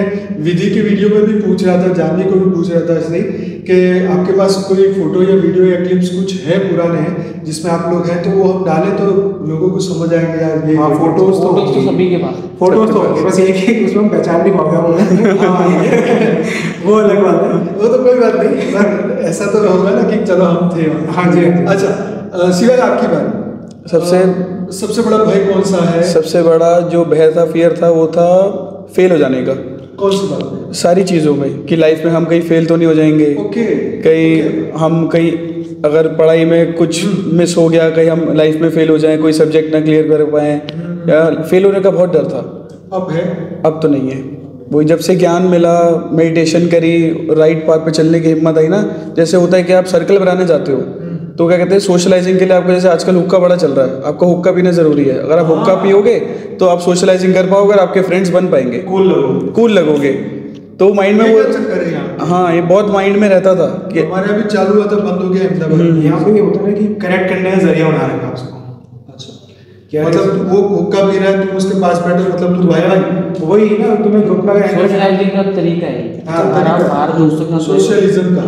विधि की वीडियो में भी पूछ रहा था, जानवी को भी पूछ रहा था इसलिए कि आपके पास कोई फोटो या वीडियो या क्लिप्स कुछ है पुराने जिसमें आप लोग हैं, तो वो हम डालें तो लोगों को समझ आएंगे यार ये। हाँ, फोटोज तो सभी के पास, फोटोज तो बस एक ही उसमें हम पहचान नहीं पाओगे वो अलग बात है। वो तो कोई बात नहीं, पर ऐसा तो होगा ना कि चलो हम थे वहाँ। हाँ जी। अच्छा, सिवाय आपकी बात, सबसे बड़ा भय कौन सा है? सबसे बड़ा जो भय था, फियर था, वो था फेल हो जाने का। कौन सी बात? सारी चीज़ों में, कि लाइफ में हम कहीं फेल तो नहीं हो जाएंगे। ओके। हम कहीं अगर पढ़ाई में कुछ मिस हो गया, कहीं हम लाइफ में फेल हो जाएं, कोई सब्जेक्ट ना क्लियर कर पाएँ, या फेल होने का बहुत डर था। अब है? अब तो नहीं है। वही जब से ज्ञान मिला, मेडिटेशन करी, राइट पाथ पे चलने की हिम्मत आई ना, जैसे होता है कि आप सर्कल बनाने जाते हो तो क्या कहते हैं, सोशलाइजिंग के लिए आपको, जैसे आजकल हुक्का बड़ा चल रहा है, आपको हुक्का पीना जरूरी है। अगर आप हुक्का पियोगे तो आप सोशलाइजिंग कर पाओगे और आपके फ्रेंड्स बन पाएंगे, कूल लगोगे। तो माइंड में वो, हाँ, ये बहुत माइंड में रहता था कि हमारे अभी चालू हुआ था, बंद हो गया मतलब। यहाँ पे ये होता है कि कनेक्ट करने का जरिया बना रखा उसको। क्या मतलब वो हुक्का पी रहा है, तुम उसके पास बैठो, मतलब तुम भाई वही ना, तुम्हें ग्रुप में सोशलाइजिंग का तरीका है। हाँ, बाहर दोस्तों के साथ सोशलिज्म का।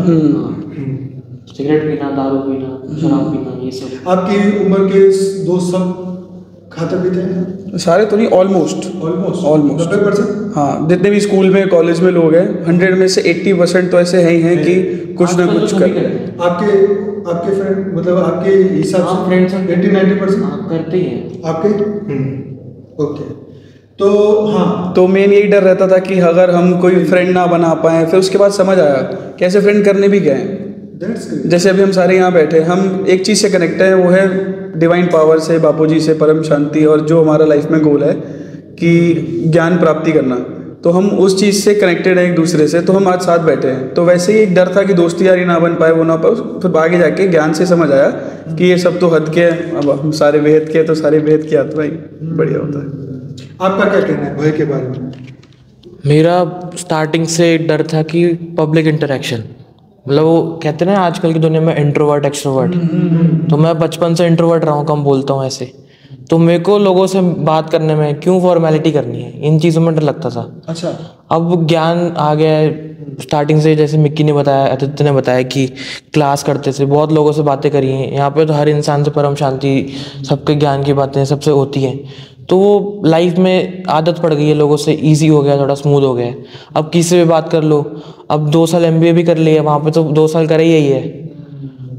सिगरेट पीना, दारू पीना, शराब पीना, ये सब। आपकी उम्र के दोस्त सब खाते पीते हैं? सारे तो नहीं, ऑलमोस्ट 90%। हाँ, जितने भी स्कूल में, कॉलेज में लोग हैं, 100 में से 80% तो ऐसे हैं ही हैं कि कुछ ना कुछ कर। आपके फ्रेंड, मतलब आपके हिसाब से फ्रेंड्स 80-90% करते ही हैं आपके? ओके। तो हाँ, तो मेन यही डर रहता था कि अगर हम कोई फ्रेंड ना बना पाए, फिर उसके बाद समझ आया कैसे फ्रेंड करने भी गए। जैसे अभी हम सारे यहाँ बैठे, हम एक चीज़ से कनेक्ट हैं, वो है डिवाइन पावर से, बापूजी से, परम शांति, और जो हमारा लाइफ में गोल है कि ज्ञान प्राप्ति करना, तो हम उस चीज़ से कनेक्टेड हैं एक दूसरे से, तो हम आज साथ बैठे हैं। तो वैसे ही एक डर था कि दोस्ती यारी ना बन पाए, वो ना पाए, फिर आगे जाके ज्ञान से समझ आया कि ये सब तो हद के, अब हम सारे वेद के, तो सारे वेद की आत्मा ही बढ़िया होता है। आपका क्या कहना है भय के बारे में? मेरा स्टार्टिंग से डर था कि पब्लिक इंटरेक्शन, मतलब वो कहते हैं ना आजकल की दुनिया में इंट्रोवर्ट एक्सट्रोवर्ट, तो मैं बचपन से इंट्रोवर्ट रहा हूँ, कम बोलता हूँ ऐसे। तो मेरे को लोगों से बात करने में क्यों फॉर्मेलिटी करनी है, इन चीज़ों में डर लगता था। अच्छा। अब ज्ञान आ गया है स्टार्टिंग से, जैसे मिक्की ने बताया, आदित्य ने बताया कि क्लास करते थे, बहुत लोगों से बातें करी हैं यहाँ पे, तो हर इंसान से परम शांति, सबके ज्ञान की बातें सबसे होती हैं। तो वो लाइफ में आदत पड़ गई है, लोगों से इजी हो गया, थोड़ा स्मूथ हो गया है। अब किसी से भी बात कर लो, अब 2 साल MBA भी कर लिया, वहाँ पे तो 2 साल करे ही है,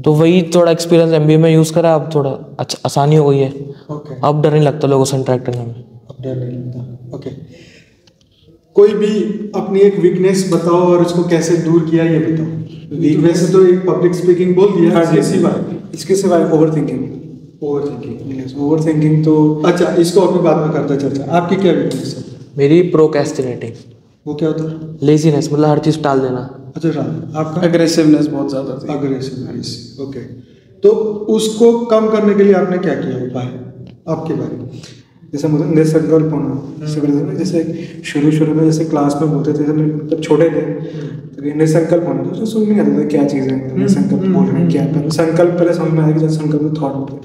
तो वही थोड़ा एक्सपीरियंस MBA में यूज़ करा, अब थोड़ा अच्छा आसानी हो गई है। अब डर नहीं लगता लोगों से इंटरेक्ट करने में। अब डर नहीं लगता। ओके। कोई भी अपनी एक वीकनेस बताओ और उसको कैसे दूर किया, ये बताओ। वैसे तो एक पब्लिक स्पीकिंग बोल दिया। हाँ जी, इसके सिवाय ओवर थिंकिंग तो अच्छा, इसको अपनी बात में करते चर्चा। आपकी क्या वीकनेस है? मेरी प्रोक्रेस्टिनेटिंग। वो क्या होता है? लेजीनेस, मतलब हर चीज़ टाल देना। अच्छा, आपका? अग्रेसिवनेस बहुत ज़्यादा थी। Aggressiveness, okay. तो उसको कम करने के लिए आपने क्या किया उपाय, आपके बारे में? जैसे मुझे निसंकल्प होना, जैसे शुरू में जैसे क्लास में बोलते थे, जब छोटे थे तो निसंकल्प होना, तो समझ नहीं आता था क्या चीज़ है निसंकल्प बोल रहे हैं, क्या है संकल्प, पहले समझ में आया कि संकल्प में थॉट होते हैं।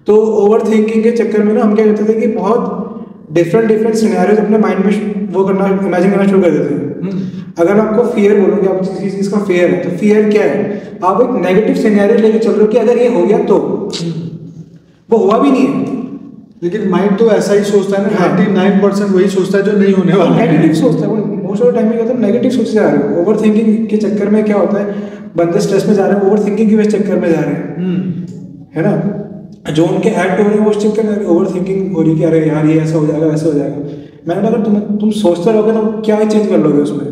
तो ओवर थिंकिंग के चक्कर में ना हम क्या करते थे कि बहुत डिफरेंट सिनेरियोज अपने माइंड में वो करना, इमेजिन करना शुरू कर देते हैं। अगर आपको फियर बोलोगे, आप किसी चीज़ का फियर है, तो फियर क्या है, आप एक नेगेटिव सिनेरियो लेके चल रहे हो कि अगर ये हो गया तो, वो हुआ भी नहीं है। लेकिन माइंड तो ऐसा ही सोचता है ना, 99% वही सोचता है जो नहीं होने वाला, नेगेटिव सोचता है। मोस्ट ऑफ द टाइम में कहते हैं नेगेटिव सोचते जा रहे हो। ओवर थिंकिंग के चक्कर में क्या होता है, बंदे स्ट्रेस में जा रहे हैं, ओवर थिंकिंग के चक्कर में जा रहे हैं, है ना। जो उनके एक्ट हो रहे हैं वो उस चक्कर में ओवर थिंकिंग हो रही है कि अरे यार ये ऐसा हो जाएगा, वैसा हो जाएगा। मैंने अगर तुम सोचते रहोगे तो क्या ही चेंज कर लोगे उसमें,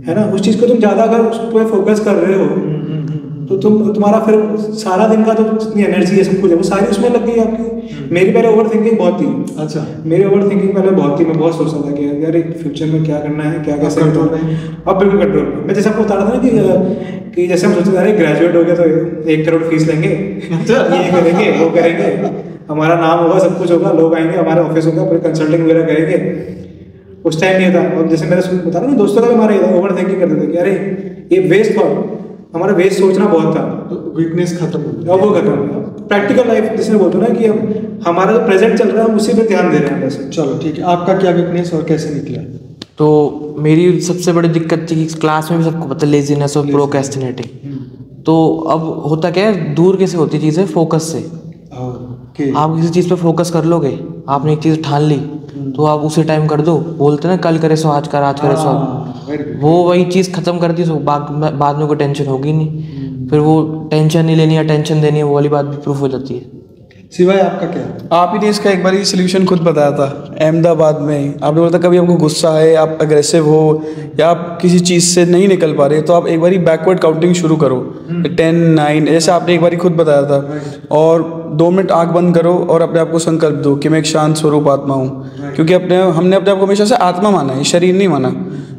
है ना। उस चीज़ को तुम ज़्यादा अगर उस पर फोकस कर रहे हो तो तुम्हारा फिर सारा दिन का तो जितनी एनर्जी है, सब कुछ है, वो सारी उसमें लग गई आपकी। मेरी पहले ओवर थिंकिंग बहुत थी। अच्छा। मेरी ओवर थिंकिंग पहले बहुत थी, मैं बहुत सोचता था कि यार फ्यूचर में क्या करना है, क्या कैसे कंट्रोल में। अब बिल्कुल कंट्रोल में। मैं जैसे आपको बता रहा था ना कि जैसे हम सोचते थे ग्रेजुएट हो गए तो 1 करोड़ फीस लेंगे, ये करेंगे, वो करेंगे, हमारा नाम होगा, सब कुछ होगा, लोग आएंगे, हमारा ऑफिस होगा, फिर कंसल्टिंग वगैरह करेंगे। उस टाइम ये था। और जैसे मैंने बता रहा ना, दोस्तों का भी हमारा ओवर थिंकिंग करते थे कि अरे ये वेस्ट थॉट, हमारा वेस्ट सोचना बहुत था, तो वीकनेस खत्म हो गया। अब वो खत्म हो गया। प्रैक्टिकल लाइफ जिसने बोलते हैं ना कि अब हमारा जो प्रेजेंट चल रहा है हम उसी पे ध्यान दे रहे हैं बस। चलो ठीक है, आपका क्या वीकनेस और कैसे निकला? तो मेरी सबसे बड़ी दिक्कत थी कि क्लास में भी सबको पता लेजीनेस और प्रोक्रेस्टिनेटिंग। तो अब होता क्या है, दूर कैसे होती चीज़ें, फोकस से। आप किसी चीज़ पे फोकस कर लोगे, आपने एक चीज़ ठान ली तो आप उसी टाइम कर दो। बोलते ना कल करे सो आज कर, आज करे सो अब। वो वही चीज़ खत्म कर दी तो बाद में कोई टेंशन होगी नहीं। फिर वो टेंशन नहीं लेनी या टेंशन देनी है, वो वाली बात भी प्रूफ हो जाती है। सिवाय आपका क्या? आप ही ने इसका एक बार सोल्यूशन खुद बताया था अहमदाबाद में। आपने बोला था कभी आपको गुस्सा है, आप अग्रेसिव हो या आप किसी चीज़ से नहीं निकल पा रहे तो आप एक बार बैकवर्ड काउंटिंग शुरू करो, 10, 9 जैसे आपने एक बार खुद बताया था। और 2 मिनट आंख बंद करो और अपने आप को संकल्प दो कि मैं एक शांत स्वरूप आत्मा हूँ। क्योंकि हमने अपने आप को हमेशा से आत्मा माना है, शरीर नहीं माना।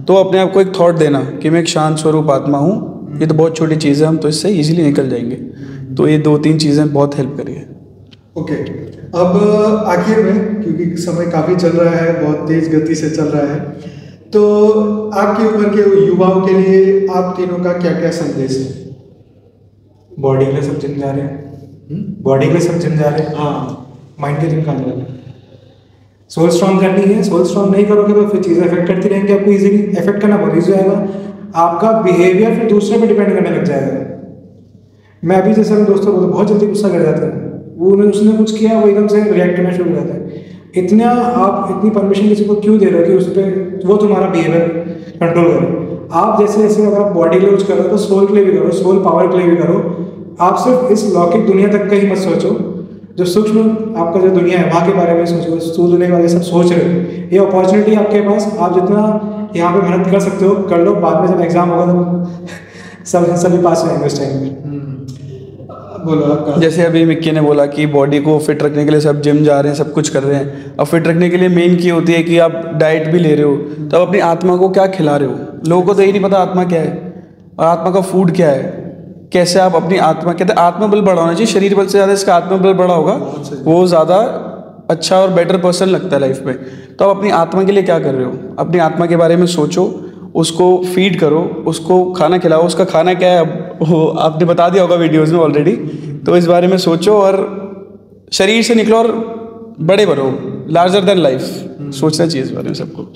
तो अपने आप को एक थॉट देना कि मैं एक शांत स्वरूप आत्मा हूँ, ये तो बहुत छोटी चीज़ है, हम तो इससे ईजिली निकल जाएंगे। तो ये 2-3 चीज़ें बहुत हेल्प करिए। ओके, अब आखिर में, क्योंकि समय काफ़ी चल रहा है, बहुत तेज गति से चल रहा है, तो आपकी उम्र के युवाओं के लिए आप तीनों का क्या क्या संदेश है? बॉडी के लिए सब जिम जा रहे हैं, बॉडी के लिए सब जिम जा रहे हैं, हाँ, माइंड के जिम कहाँ जा रहे हैं। सोल स्ट्रॉन्ग करनी है, सोल स्ट्रॉन्ग नहीं करोगे तो फिर चीज़ें अफेक्ट करती रहेंगी, आपको इजीली अफेक्ट करना बहुत ईजी जाएगा। आपका बिहेवियर फिर दूसरे पे डिपेंड करने लग जाएगा। मैं अभी जैसे अपने दोस्तों को बहुत जल्दी गुस्सा कर जाता है, उसने कुछ किया वो एकदम से रिएक्ट करना शुरू हो जाता है। इतना आप इतनी परमिशन किसी को क्यों दे रहे हो कि उस पर वो तुम्हारा बिहेवियर कंट्रोल करे? आप जैसे जैसे अगर आप बॉडी के लिए कुछ करो तो सोल के लिए भी करो, सोल पावर के लिए भी करो। आप सिर्फ इस लौकिक दुनिया तक का ही मत सोचो, जो सूक्ष्म आपका जो दुनिया है वहाँ के बारे में सोचो। स्थूल दुनिया के बारे में सब सोच रहे हो, ये अपॉर्चुनिटी आपके पास, आप जितना यहाँ पे मेहनत कर सकते हो कर लो। बाद में जब एग्जाम होगा तो सभी पास हो जाएंगे उस टाइम में। बोलो आपका। जैसे अभी मिक्की ने बोला कि बॉडी को फिट रखने के लिए सब जिम जा रहे हैं, सब कुछ कर रहे हैं। अब फिट रखने के लिए मेन की होती है कि आप डाइट भी ले रहे हो, तो अपनी आत्मा को क्या खिला रहे हो? लोगों को तो यही नहीं पता आत्मा क्या है और आत्मा का फूड क्या है। कैसे आप अपनी आत्मा, कहते हैं आत्मबल बड़ा होना चाहिए, शरीर बल से ज़्यादा इसका आत्मबल बड़ा होगा, वो ज़्यादा अच्छा और बेटर पर्सन लगता है लाइफ में। तो आप अपनी आत्मा के लिए क्या कर रहे हो? अपनी आत्मा के बारे में सोचो, उसको फीड करो, उसको खाना खिलाओ। उसका खाना क्या है अब वो आपने बता दिया होगा वीडियोस में ऑलरेडी, तो इस बारे में सोचो और शरीर से निकलो और बड़े बनो, लार्जर देन लाइफ सोचना चाहिए इस बारे में सबको।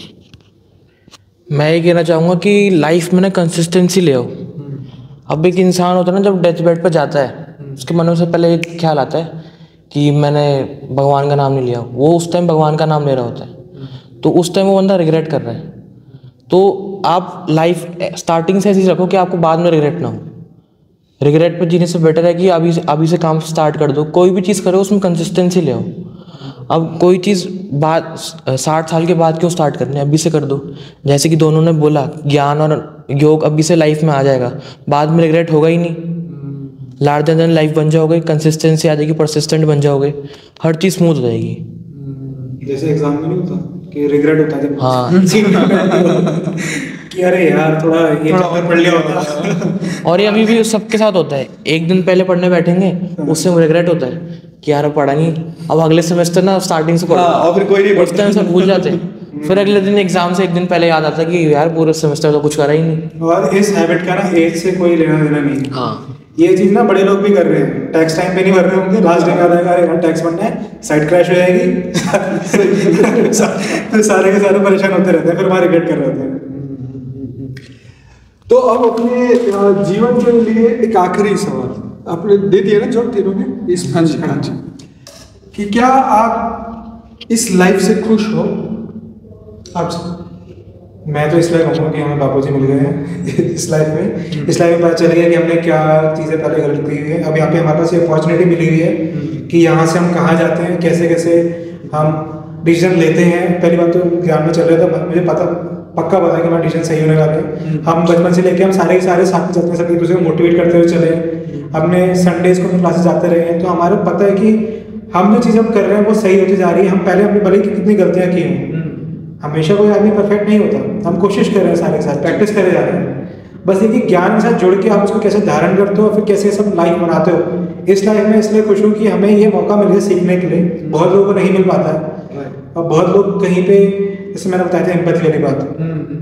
मैं ये कहना चाहूँगा कि लाइफ में ना कंसिस्टेंसी ले आओ। अब एक इंसान होता है ना, जब डेथ बेड पर जाता है उसके मन में से पहले एक ख्याल आता है कि मैंने भगवान का नाम नहीं लिया। वो उस टाइम भगवान का नाम ले रहा होता है, तो उस टाइम वो बंदा रिग्रेट कर रहा है। तो आप लाइफ स्टार्टिंग से ऐसी रखो कि आपको बाद में रिग्रेट ना हो। रिग्रेट पे जीने से बेटर है कि अभी से काम स्टार्ट कर दो। कोई भी चीज़ करो उसमें कंसिस्टेंसी ले आओ। अब कोई चीज़ 60 साल के बाद क्यों स्टार्ट करनी है, अभी से कर दो। जैसे कि दोनों ने बोला, ज्ञान और योग अभी से लाइफ में आ जाएगा, बाद में रिग्रेट होगा ही नहीं। लार्जर देन लाइफ बन जाओगे, कंसिस्टेंसी आ जाएगी, परसिस्टेंट बन जाओगे, हर चीज़ स्मूथ हो जाएगी। जैसे एग्जाम में नहीं होता कि रिग्रेट होता है जब हाँ कि अरे यार थोड़ा और पढ़ लिया होता। और ये अभी भी सबके साथ होता है। एक दिन पहले पढ़ने बैठेंगे, उससे रिग्रेट होता है कि यार पढ़ा नहीं, अब अगले सेमेस्टर ना स्टार्टिंग से पढ़ो, और फिर कोई नहीं उस टाइम सब भूल जाते हैं। फिर अगले दिन एग्जाम से एक दिन पहले याद आता है कि यार पूरे सेमेस्टर तो कुछ करा ही नहीं। और इस हैबिट का ना एज से कोई लेना देना नहीं। हाँ, ये चीज़ ना बड़े लोग भी कर रहे हैं, टैक्स टाइम पे नहीं भर रहे होंगे, लास्ट टाइम याद आएगा अरे यार टैक्स भरना है, साइट क्रैश हो जाएगी फिर सारे के सारे परेशान होते रहते हैं, फिर वहाँ रिग्रेट कर रहे होते हैं। तो अब अपने जीवन के लिए एक आखिरी सवाल आपने दे दिया ना जो तीनों ने इस हाँ जी, हाँ जी, कि क्या आप इस लाइफ से खुश हो? आपसे मैं तो इसलिए कहूँगा कि हमें बापू जी मिल गए हैं इस लाइफ में पता चल गया कि हमने क्या चीज़ें पहले गलत की हुई है। अब यहाँ पे हमारे पास ये अपॉर्चुनिटी मिली हुई है कि यहाँ से हम कहाँ जाते हैं, कैसे कैसे हम डिसीजन लेते हैं। पहली बात तो ज्ञान में चल रहा था, मुझे पक्का पता है कि हमारा डिसीजन सही होने वाला है। हम बचपन से लेके हम सारे साथ में चलते हैं, सब एक दूसरे को मोटिवेट करते हुए चले, अपने संडेज को अपनी क्लासेस जाते रहे हैं। तो हमारा पता है कि हम जो चीज़ हम कर रहे हैं वो सही होती जा रही है। हम पहले अपनी भले की कितनी गलतियाँ की हैं, हमेशा कोई आदमी परफेक्ट नहीं होता, हम कोशिश कर रहे हैं सारे के साथ, प्रैक्टिस करे जा रहे हैं। बस ये कि ज्ञान के साथ जुड़ के आप उसको कैसे धारण करते हो, फिर कैसे सब लाइफ बनाते हो। इस लाइफ में इसलिए खुश हूँ कि हमें ये मौका मिल गया सीखने के लिए, बहुत लोगों को नहीं मिल पाता है। और बहुत लोग कहीं पे, जैसे मैंने बताया था एम्पैथी वाली बात,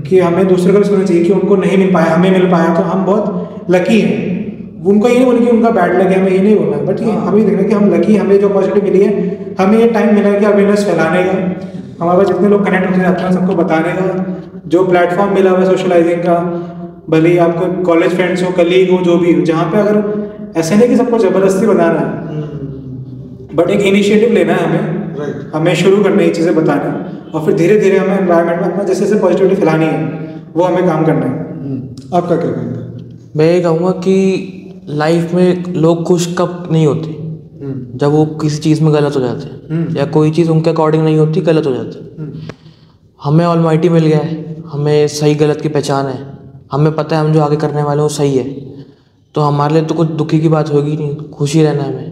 कि हमें दूसरे को भी सुनना चाहिए कि उनको नहीं मिल पाया, हमें मिल पाया, तो हम बहुत लकी हैं। उनको ये नहीं बोलना कि उनका बैड लग है, हमें ये नहीं बोलना, बट ये हमें देखना कि हम लकी, हमें जो अपॉर्चुनिटी मिली है, हमें ये टाइम मिला है कि अवेयरनेस फैलाने का, हमारे पास जितने लोग कनेक्ट होते जाते हैं सबको बताने का, जो प्लेटफॉर्म मिला हुआ है सोशलाइजिंग का, भले ही आपको कॉलेज फ्रेंड्स हो, कलीग हो, जो भी हो, जहाँ पे अगर ऐसे नहीं कि सबको ज़बरदस्ती बताना है, बट एक इनिशिएटिव लेना है हमें, हमें शुरू करना है ये चीज़ें बताना, और फिर धीरे धीरे हमें एनवायरनमेंट में अपना जैसे जैसे पॉजिटिविटी फैलानी है वो हमें काम करना है। आपका क्या कहना है? मैं ये कहूँगा कि लाइफ में लोग खुश कब नहीं होते, जब वो किसी चीज़ में गलत हो जाते हैं या कोई चीज़ उनके अकॉर्डिंग नहीं होती, गलत हो जाती है। हमें ऑलमाइटी मिल गया है, हमें सही गलत की पहचान है, हमें पता है हम जो आगे करने वाले हैं वो सही है, तो हमारे लिए तो कुछ दुखी की बात होगी नहीं, खुशी रहना है हमें,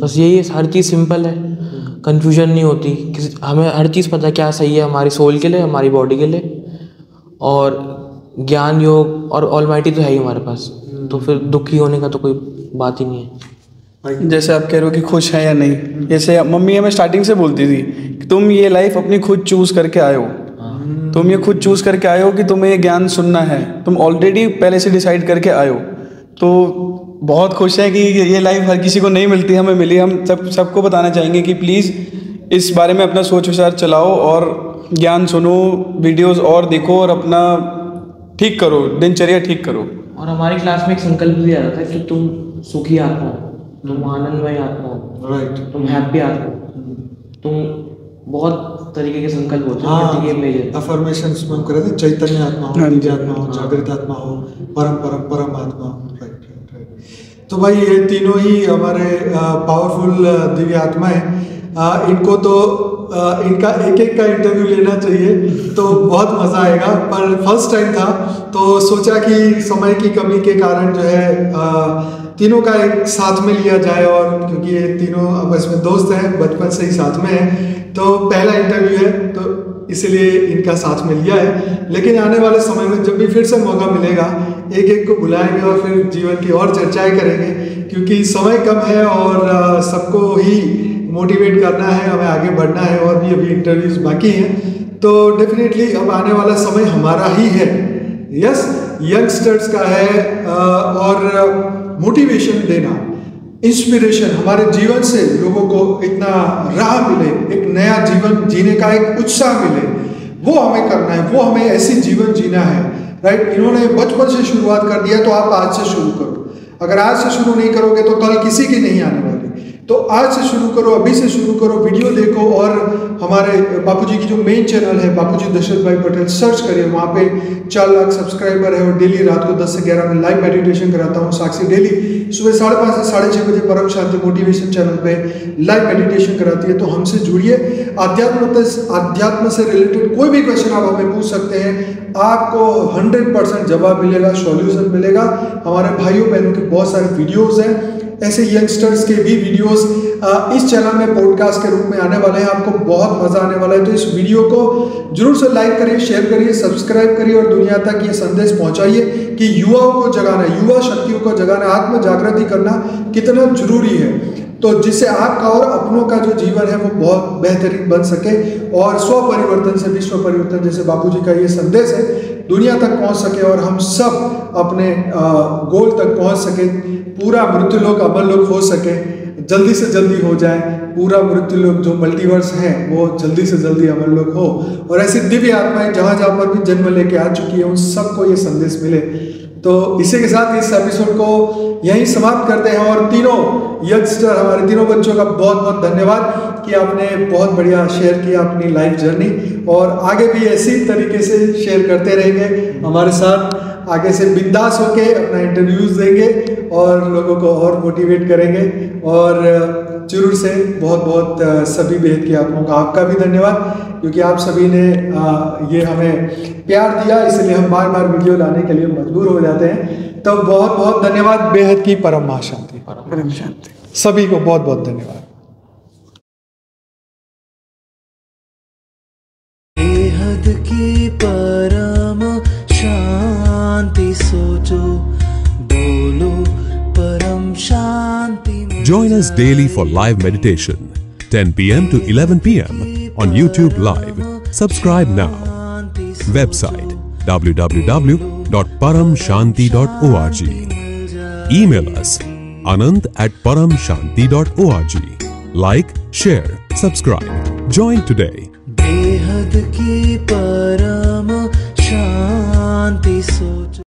बस यही है। हर चीज़ सिंपल है, कन्फ्यूजन नहीं होती, हमें हर चीज़ पता है क्या सही है हमारी सोल के लिए, हमारी बॉडी के लिए, और ज्ञान योग और ऑलमाइटी तो है ही हमारे पास, तो फिर दुखी होने का तो कोई बात ही नहीं है। जैसे आप कह रहे हो कि खुश हैं या नहीं, जैसे मम्मी हमें स्टार्टिंग से बोलती थी कि तुम ये लाइफ अपनी खुद चूज़ करके आए हो, तुम ये खुद चूज़ करके आए हो कि तुम्हें ये ज्ञान सुनना है, तुम ऑलरेडी पहले से डिसाइड करके आए हो। तो बहुत खुश हैं कि ये लाइफ हर किसी को नहीं मिलती, हमें मिली। हम सबको बताना चाहेंगे कि प्लीज़ इस बारे में अपना सोच विचार चलाओ और ज्ञान सुनो, वीडियोस और देखो और अपना ठीक करो, दिनचर्या ठीक करो। और हमारी क्लास में एक संकल्प भी आ रहा था कि तुम सुखी आत्मा हो, तुम आनंदमय आत्मा हो, राइट, तुम हैप्पी आत्मा हो, तुम बहुत तरीके के संकल्प होते हैं। अफर्मेशंस में हम कर रहे थे, चैतन्य आत्मा हो, दिव्य आत्मा हो, जागृत आत्मा हो, परम आत्मा हो। राइट। तो भाई ये तीनों ही हमारे पावरफुल दिव्य आत्मा है। इनको तो इनका एक एक का इंटरव्यू लेना चाहिए तो बहुत मज़ा आएगा, पर फर्स्ट टाइम था तो सोचा कि समय की कमी के कारण जो है तीनों का एक साथ में लिया जाए, और क्योंकि ये तीनों आपस में दोस्त हैं, बचपन से ही साथ में हैं, तो पहला इंटरव्यू है तो इसलिए इनका साथ में लिया है। लेकिन आने वाले समय में जब भी फिर से मौका मिलेगा एक एक को बुलाएंगे और फिर जीवन की और चर्चाएं करेंगे, क्योंकि समय कम है और सबको ही मोटिवेट करना है, हमें आगे बढ़ना है, और भी अभी इंटरव्यूज बाकी हैं। तो डेफिनेटली अब आने वाला समय हमारा ही है, यस, यंगस्टर्स का है, और मोटिवेशन देना, इंस्पिरेशन, हमारे जीवन से लोगों को इतना राह मिले, एक नया जीवन जीने का एक उत्साह मिले, वो हमें करना है, वो हमें ऐसी जीवन जीना है। राइट, इन्होंने बचपन से शुरुआत कर दिया, तो आप आज से शुरू करो। अगर आज से शुरू नहीं करोगे तो कल किसी की नहीं आने वाली, तो आज से शुरू करो, अभी से शुरू करो, वीडियो देखो, और हमारे बापूजी की जो मेन चैनल है बापूजी दशरथ भाई पटेल, सर्च करिए, वहाँ पे 4 लाख सब्सक्राइबर है, और डेली रात को 10 से 11 में लाइव मेडिटेशन कराता हूँ। साक्षी डेली सुबह 5:30 से 6:30 बजे परम शांति मोटिवेशन चैनल पे लाइव मेडिटेशन कराती है, तो हमसे जुड़िए। अध्यात्म से रिलेटेड कोई भी क्वेश्चन आप हमें पूछ सकते हैं, आपको 100% जवाब मिलेगा, सॉल्यूशन मिलेगा। हमारे भाइयों बहनों के बहुत सारे वीडियोज़ हैं, ऐसे यंगस्टर्स के भी वीडियोस इस चैनल में पॉडकास्ट के रूप में आने वाले हैं, आपको बहुत मज़ा आने वाला है। तो इस वीडियो को जरूर से लाइक करिए, शेयर करिए, सब्सक्राइब करिए, और दुनिया तक ये संदेश पहुंचाइए कि युवाओं को जगाना, युवा शक्तियों को जगाना, आत्म जागृति करना कितना जरूरी है, तो जिससे आपका और अपनों का जो जीवन है वो बहुत बेहतरीन बन सके, और स्व परिवर्तन से विश्व परिवर्तन जैसे बापूजी का ये संदेश है दुनिया तक पहुंच सके, और हम सब अपने गोल तक पहुंच सके, पूरा मृत्युलोक अमरलोक हो सके, जल्दी से जल्दी हो जाए, पूरा मृत्युलोक जो मल्टीवर्स है वो जल्दी से जल्दी अमरलोक हो, और ऐसी दिव्य आत्माएं जहाँ जहाँ पर भी जन्म लेके आ चुकी है उन सबको ये संदेश मिले। तो इसी के साथ इस एपिसोड को यहीं समाप्त करते हैं, और तीनों यंगस्टर, हमारे तीनों बच्चों का बहुत बहुत धन्यवाद कि आपने बहुत बढ़िया शेयर किया अपनी लाइफ जर्नी, और आगे भी ऐसी तरीके से शेयर करते रहेंगे हमारे साथ, आगे से बिंदास होके अपना इंटरव्यूज देंगे और लोगों को और मोटिवेट करेंगे। और जरूर से बहुत बहुत सभी बेहद की आत्माओं का आपका भी धन्यवाद, क्योंकि आप सभी ने ये हमें प्यार दिया, इसलिए हम बार बार वीडियो लाने के लिए मजबूर हो जाते हैं। तो बहुत बहुत धन्यवाद, बेहद की परम शांति, परम शांति, सभी को बहुत बहुत धन्यवाद। बेहद की परम शांति सोचो, बोलो परम शांति। Join us daily for live meditation, 10 p.m. to 11 p.m. on YouTube Live. Subscribe now. Website www.paramshanti.org. email us anand@paramshanti.org. Like, share, subscribe. Join today. बेहद की परम शांति सो